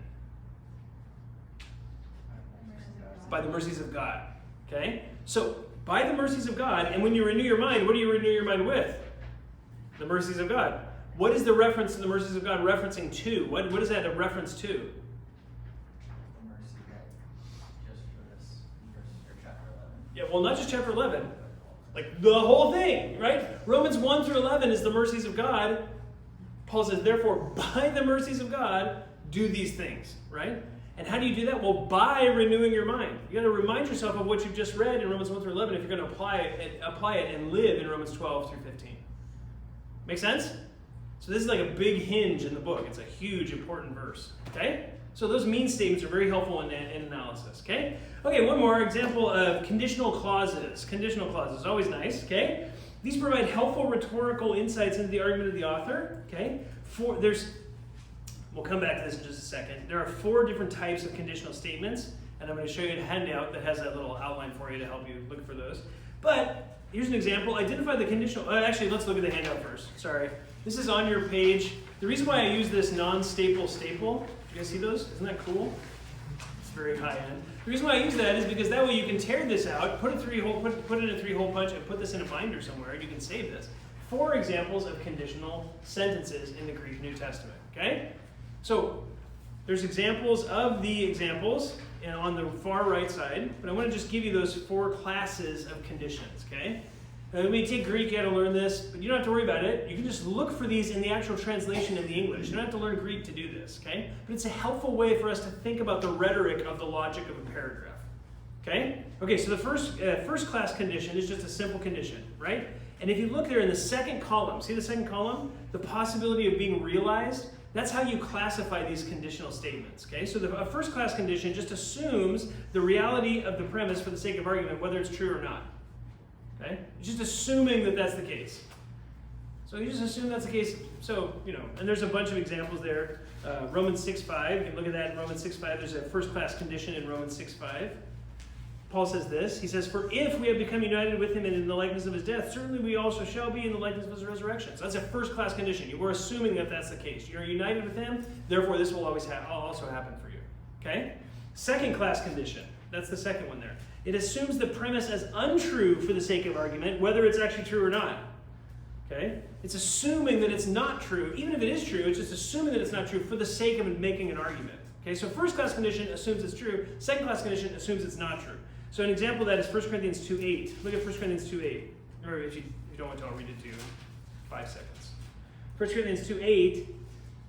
By the mercies of God. Okay? So, by the mercies of God, and when you renew your mind, what do you renew your mind with? The mercies of God. What is the reference to the mercies of God referencing to? What is that a reference to? Yeah, well, not just chapter 11. Like, the whole thing, right? Romans 1 through 11 is the mercies of God. Paul says, therefore, by the mercies of God, do these things, right? And how do you do that? Well, by renewing your mind. You got to remind yourself of what you've just read in Romans 1 through 11 if you're going to apply it and live in Romans 12 through 15. Make sense? So this is like a big hinge in the book. It's a huge, important verse. Okay? So those mean statements are very helpful in analysis. Okay? Okay, one more example of conditional clauses. Conditional clauses, always nice. Okay? These provide helpful rhetorical insights into the argument of the author. Okay? We'll come back to this in just a second. There are 4 different types of conditional statements, and I'm going to show you a handout that has that little outline for you to help you look for those. But here's an example. Identify the conditional... actually, let's look at the handout first. Sorry. This is on your page. The reason why I use this non-staple staple, you guys see those? Isn't that cool? It's very high-end. The reason why I use that is because that way you can tear this out, put it in a 3-hole punch, and put this in a binder somewhere, and you can save this. 4 examples of conditional sentences in the Greek New Testament. Okay? So there's examples of the examples on the far right side, but I want to just give you those 4 classes of conditions, okay? Now, when you take Greek, you got to learn this, but you don't have to worry about it. You can just look for these in the actual translation in the English. You don't have to learn Greek to do this, okay? But it's a helpful way for us to think about the rhetoric of the logic of a paragraph, okay? Okay, so the first class condition is just a simple condition, right? And if you look there in the second column, see the second column? The possibility of being realized. That's how you classify these conditional statements, okay? So a first class condition just assumes the reality of the premise for the sake of argument, whether it's true or not, okay? It's just assuming that that's the case. So you just assume that's the case. So, and there's a bunch of examples there. Romans 6:5, you can look at that in Romans 6:5. There's a first class condition in Romans 6:5. Paul says this, he says, "For if we have become united with him in the likeness of his death, certainly we also shall be in the likeness of his resurrection." So that's a first class condition. You were assuming that that's the case. You're united with him, therefore this will always also happen for you. Okay? Second class condition. That's the second one there. It assumes the premise as untrue for the sake of argument, whether it's actually true or not. Okay? It's assuming that it's not true. Even if it is true, it's just assuming that it's not true for the sake of making an argument. Okay? So first class condition assumes it's true. Second class condition assumes it's not true. So an example of that is 1 Corinthians 2:8. Look at 1 Corinthians 2:8. Or if you don't want to, I'll read it to you in 5 seconds. 1 Corinthians 2:8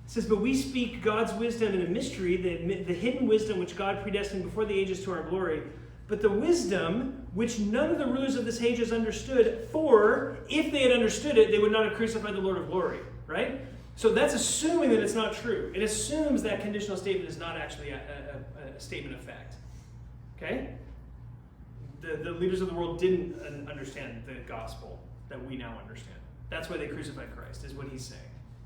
says, "But we speak God's wisdom in a mystery, the hidden wisdom which God predestined before the ages to our glory. But the wisdom which none of the rulers of this age has understood, for if they had understood it, they would not have crucified the Lord of glory." Right? So that's assuming that it's not true. It assumes that conditional statement is not actually a statement of fact. Okay? The leaders of the world didn't understand the gospel that we now understand. That's why they crucified Christ, is what he's saying.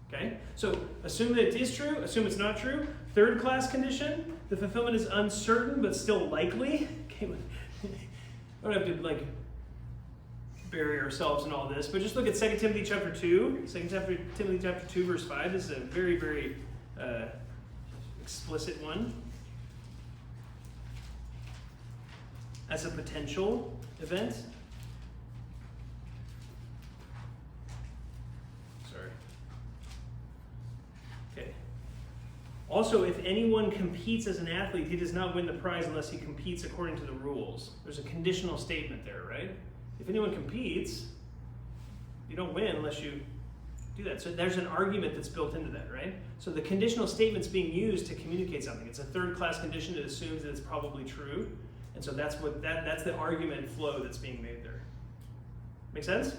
Okay? So assume that it is true, assume it's not true. Third class condition, the fulfillment is uncertain but still likely. Okay, we don't have to bury ourselves in all this, but just look at 2 Timothy chapter 2. 2 Timothy chapter 2 verse 5. This is a very, very explicit one. As a potential event. Sorry. Okay. Also, if anyone competes as an athlete, he does not win the prize unless he competes according to the rules. There's a conditional statement there, right? If anyone competes, you don't win unless you do that. So there's an argument that's built into that, right? So the conditional statement's being used to communicate something. It's a third class condition that assumes that it's probably true. And so that's the argument flow that's being made there. Make sense?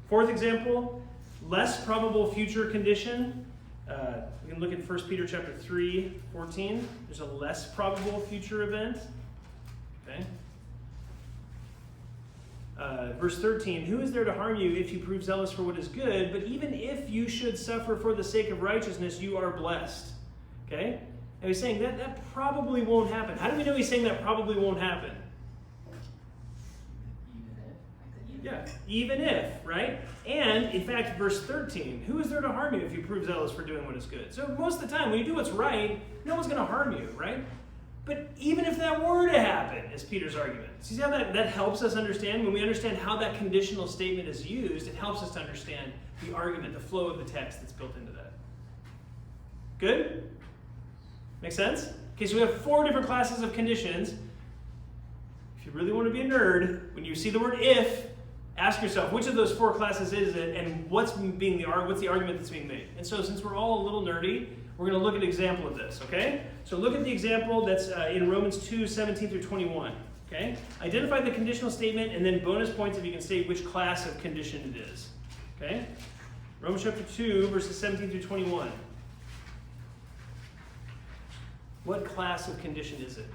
Fourth example, less probable future condition. We can look at 1 Peter chapter 3:14. There's a less probable future event. Okay. Verse 13, "Who is there to harm you if you prove zealous for what is good? But even if you should suffer for the sake of righteousness, you are blessed." Okay? And he's saying that probably won't happen. How do we know he's saying that probably won't happen? Yeah, even if, right? And, in fact, verse 13, "Who is there to harm you if you prove zealous for doing what is good?" So most of the time, when you do what's right, no one's going to harm you, right? But even if that were to happen, is Peter's argument. See how that helps us understand? When we understand how that conditional statement is used, it helps us to understand the argument, the flow of the text that's built into that. Good? Make sense? Okay, so we have 4 different classes of conditions. If you really want to be a nerd, when you see the word "if," ask yourself, which of those 4 classes is it, and what's the argument that's being made? And so since we're all a little nerdy, we're going to look at an example of this, okay? So look at the example that's in Romans 2:17 through 21, okay? Identify the conditional statement, and then bonus points if you can state which class of condition it is, okay? Romans chapter 2, verses 17 through 21. What class of condition is it?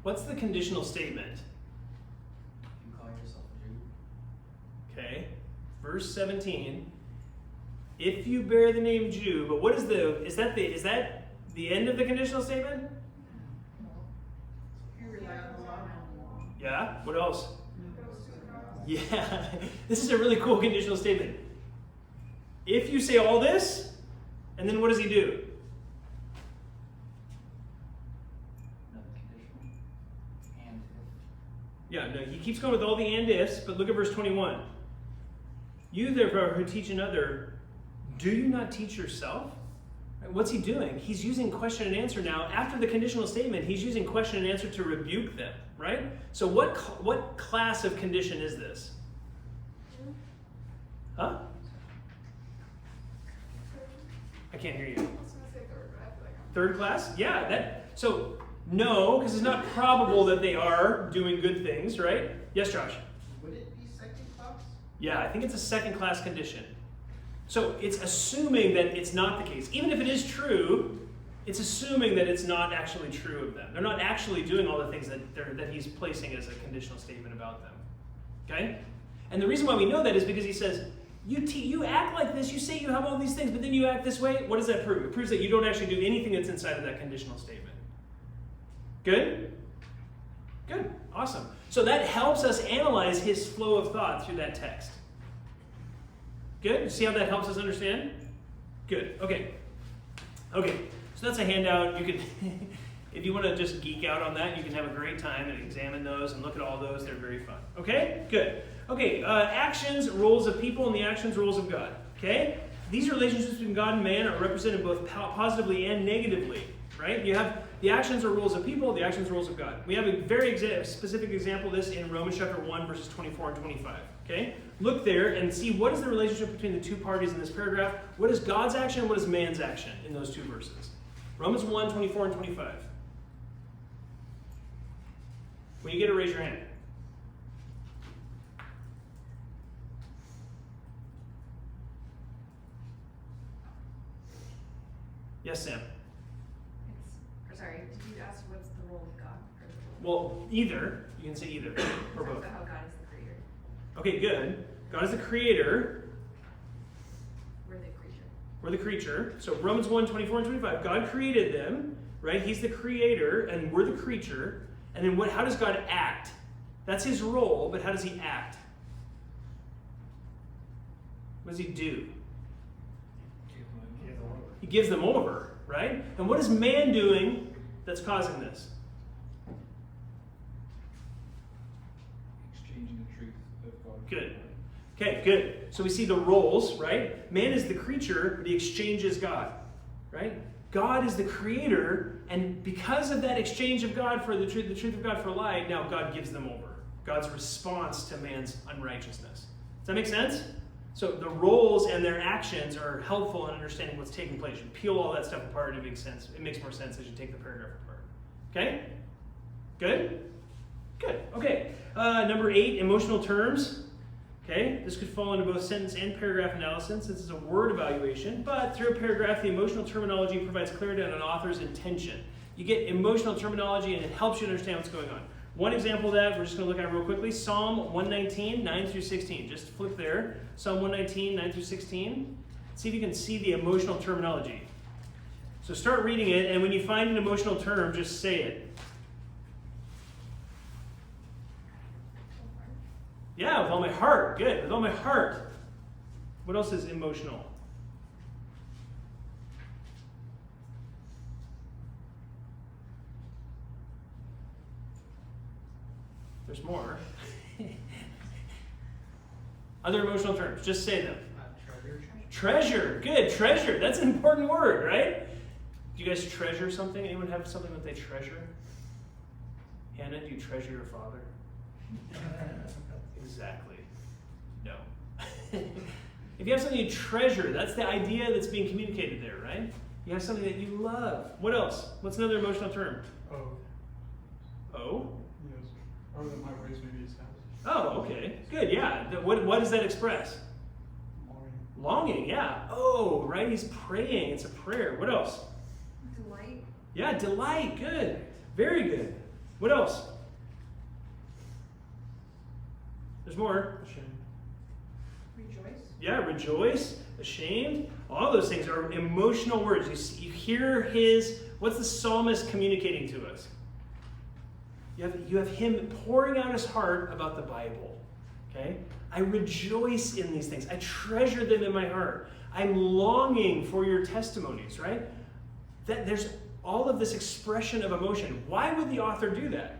What's the conditional statement? You call yourself a Jew? Okay, verse 17. If you bear the name Jew, but what is is that the end of the conditional statement? You rely on the law. Yeah. What else? Yeah. This is a really cool conditional statement. If you say all this, and then what does he do? Yeah, no, he keeps going with all the and ifs, but look at verse 21. You therefore who teach another, do you not teach yourself? What's he doing? He's using question and answer now. After the conditional statement, he's using question and answer to rebuke them, right? So what class of condition is this? Huh? I can't hear you. I was gonna say third, but I feel like I'm Third class? Yeah, so no, because it's not probable that they are doing good things, right? Yes, Josh? Would it be second class? Yeah, I think it's a second class condition. So it's assuming that it's not the case. Even if it is true, it's assuming that it's not actually true of them. They're not actually doing all the things that he's placing as a conditional statement about them. Okay? And the reason why we know that is because he says, you act like this, you say you have all these things, but then you act this way. What does that prove? It proves that you don't actually do anything that's inside of that conditional statement. Good? Good. Awesome. So that helps us analyze his flow of thought through that text. Good? See how that helps us understand? Good. Okay. Okay. So that's a handout. You can, if you want to just geek out on that, you can have a great time and examine those and look at all those. They're very fun. Okay? Good. Okay. Actions, roles of people, and the actions, roles of God. Okay? These relationships between God and man are represented both positively and negatively. Right? You have the actions or rules of people, the actions or rules of God. We have a very specific example of this in Romans chapter 1, verses 24 and 25. Okay? Look there and see what is the relationship between the two parties in this paragraph. What is God's action? What is man's action in those two verses? Romans 1, 24 and 25. When you get it, raise your hand. Yes, Sam? Sorry, did you ask what's the role of God? Or the Well, either. You can say either or both. about how God is the creator. Okay, good. God is the creator. We're the creature. We're the creature. So Romans 1, 24 and 25. God created them, right? He's the creator, and we're the creature. And then how does God act? That's his role, but how does he act? What does he do? He gives them over, right? And what is man doing that's causing this? Exchanging the truth of God. Good. Okay, good. So we see the roles, right? Man is the creature, but he exchanges God, right? God is the creator, and because of that exchange of God for the truth of God for a lie, now God gives them over. God's response to man's unrighteousness. Does that make sense? So the roles and their actions are helpful in understanding what's taking place. You peel all that stuff apart, it makes sense. It makes more sense as you take the paragraph apart. Okay? Good? Good. Okay. Number 8, emotional terms. Okay? This could fall into both sentence and paragraph analysis since it's a word evaluation, but through a paragraph, the emotional terminology provides clarity on an author's intention. You get emotional terminology and it helps you understand what's going on. One example of that, we're just going to look at it real quickly. Psalm 119, 9 through 16. Just flip there. Psalm 119, 9 through 16. See if you can see the emotional terminology. So start reading it, and when you find an emotional term, just say it. Yeah, with all my heart. Good, with all my heart. What else is emotional? There's more. Other emotional terms, just say them. Treasure. Good, treasure. That's an important word, right? Do you guys treasure something? Anyone have something that they treasure? Hannah, do you treasure your father? Exactly. No. If you have something you treasure, that's the idea that's being communicated there, right? You have something that you love. What else? What's another emotional term? Oh, Oh? yes. Or that my ways may be established. Oh, okay. Good, yeah. What does that express? Longing. Longing, yeah. Oh, right? He's praying. It's a prayer. What else? Delight. Yeah, delight. Good. Very good. What else? There's more. Ashamed. Rejoice. Yeah, rejoice, ashamed. All those things are emotional words. You hear what's the psalmist communicating to us? You have him pouring out his heart about the Bible. Okay? I rejoice in these things. I treasure them in my heart. I'm longing for your testimonies, right? There's all of this expression of emotion. Why would the author do that?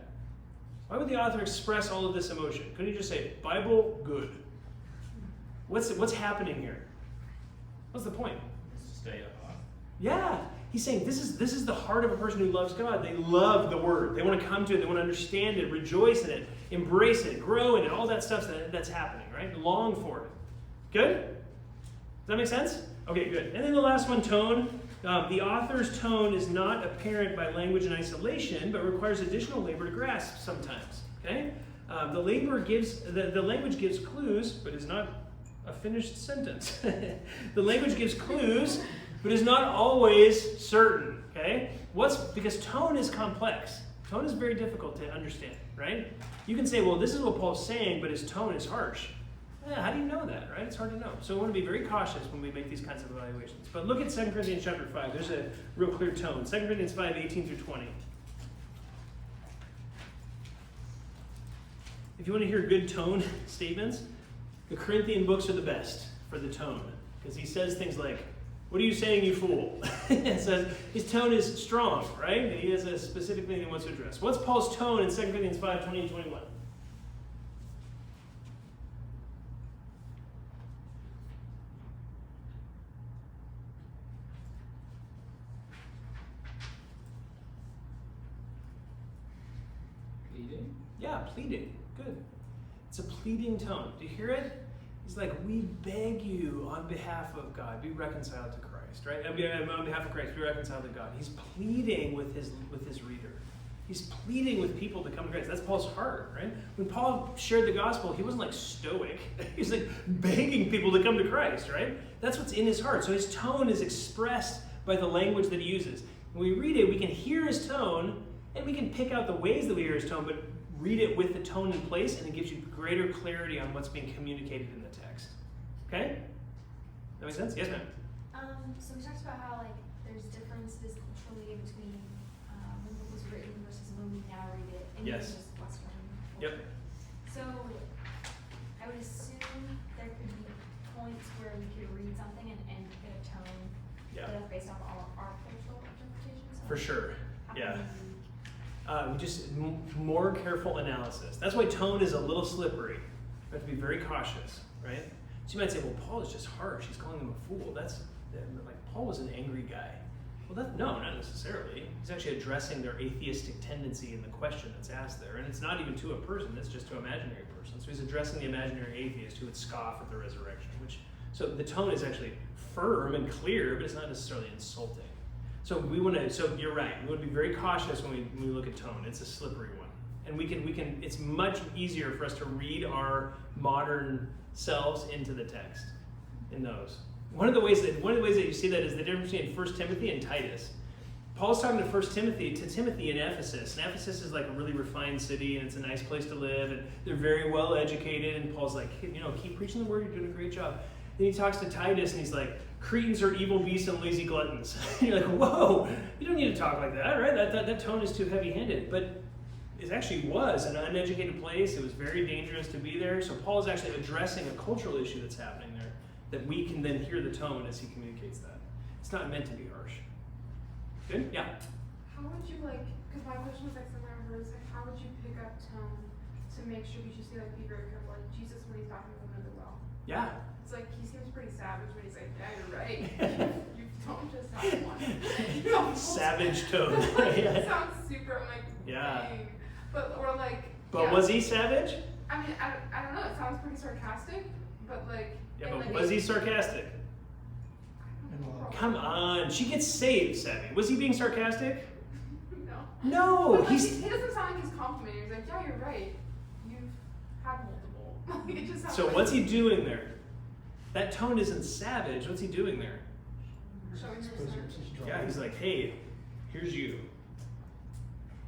Why would the author express all of this emotion? Couldn't he just say, Bible, good? What's happening here? What's the point? It's to stay up. Yeah, he's saying this is the heart of a person who loves God. They love the Word. They want to come to it. They want to understand it, rejoice in it, embrace it, grow in it, all that stuff that's happening, right? Long for it. Good? Does that make sense? Okay, good. And then the last one, tone. The author's tone is not apparent by language in isolation, but requires additional labor to grasp sometimes. Okay? The language gives clues, but is not a finished sentence. The language gives clues, but is not always certain. Okay? Because tone is complex. Tone is very difficult to understand, right? You can say, well, this is what Paul's saying, but his tone is harsh. Yeah, how do you know that, right? It's hard to know. So we want to be very cautious when we make these kinds of evaluations. But look at 2 Corinthians chapter 5. There's a real clear tone. 2 Corinthians 5, 18 through 20. If you want to hear good tone statements, the Corinthian books are the best for the tone. Because he says things like, what are you saying, you fool? It says his tone is strong, right? He has a specific thing he wants to address. What's Paul's tone in 2 Corinthians 5, 20 and 21? Pleading? Yeah, pleading. Good. It's a pleading tone. Do you hear it? He's like, we beg you on behalf of God, be reconciled to Christ, right? On behalf of Christ, be reconciled to God. He's pleading with his reader. He's pleading with people to come to Christ. That's Paul's heart, right? When Paul shared the gospel, he wasn't like stoic. He's like begging people to come to Christ, right? That's what's in his heart. So his tone is expressed by the language that he uses. When we read it, we can hear his tone, and we can pick out the ways that we hear his tone, but read it with the tone in place, and it gives you greater clarity on what's being communicated in the text. Okay? That makes sense? Yes, ma'am. So we talked about how like there's differences culturally between when the book was written versus when we now read it, and Yes. even just Western Yep. culture. So I would assume there could be points where we could read something and get a tone Yeah. that's based off our cultural interpretations. For sure. How Yeah. can we- Just more careful analysis. That's why tone is a little slippery. You have to be very cautious, right? So you might say, well, Paul is just harsh. He's calling him a fool. Like Paul was an angry guy. Well, no, not necessarily. He's actually addressing their atheistic tendency in the question that's asked there. And it's not even to a person, it's just to an imaginary person. So he's addressing the imaginary atheist who would scoff at the resurrection. So the tone is actually firm and clear, but it's not necessarily insulting. So you're right. We want to be very cautious when we look at tone. It's a slippery one. And we can it's much easier for us to read our modern selves into the text in those. One of the ways that you see that is the difference between 1 Timothy and Titus. Paul's talking to 1 Timothy in Ephesus. And Ephesus is like a really refined city, and it's a nice place to live, and they're very well educated, and Paul's like, keep preaching the word, you're doing a great job. Then he talks to Titus, and he's like, Cretans are evil beasts and lazy gluttons. And you're like, whoa, you don't need to talk like that, right? That tone is too heavy-handed. But it actually was an uneducated place. It was very dangerous to be there. So Paul is actually addressing a cultural issue that's happening there that we can then hear the tone as he communicates that. It's not meant to be harsh. Good? Yeah? How would you because my question was similar to hers, how would you pick up tone to make sure we should be very careful, like Jesus when he's talking to women as well? Yeah. It's like he seems pretty savage when he's like, yeah, you're right. You don't just have one. Savage tone. It sounds super, I'm like, Yeah. dang. But or like. But yeah. was he savage? I mean, I don't know. It sounds pretty sarcastic, but like. Yeah, and, but like, was he sarcastic? Come on, she gets saved, Savvy. Was he being sarcastic? No. No, But, like, he's. he doesn't sound like he's complimenting. He's like, yeah, you're right. You've had multiple. Like, it just sounds So like what's he doing there? That tone isn't savage. What's he doing there? showing Suppose respect. you're just drawing. Yeah, he's like, hey, here's you.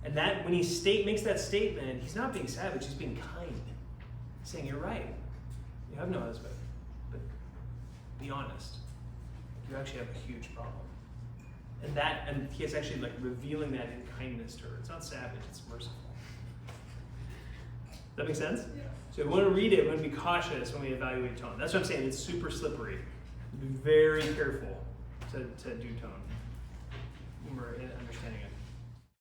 And that when he makes that statement, he's not being savage. He's being kind. He's saying, you're right. You have no husband, but be honest. You actually have a huge problem. And he is actually like revealing that in kindness to her. It's not savage, it's merciful. Does that make sense? Yeah. So we want to read it, we want to be cautious when we evaluate tone. That's what I'm saying, it's super slippery. Be very careful to do tone when we're understanding it.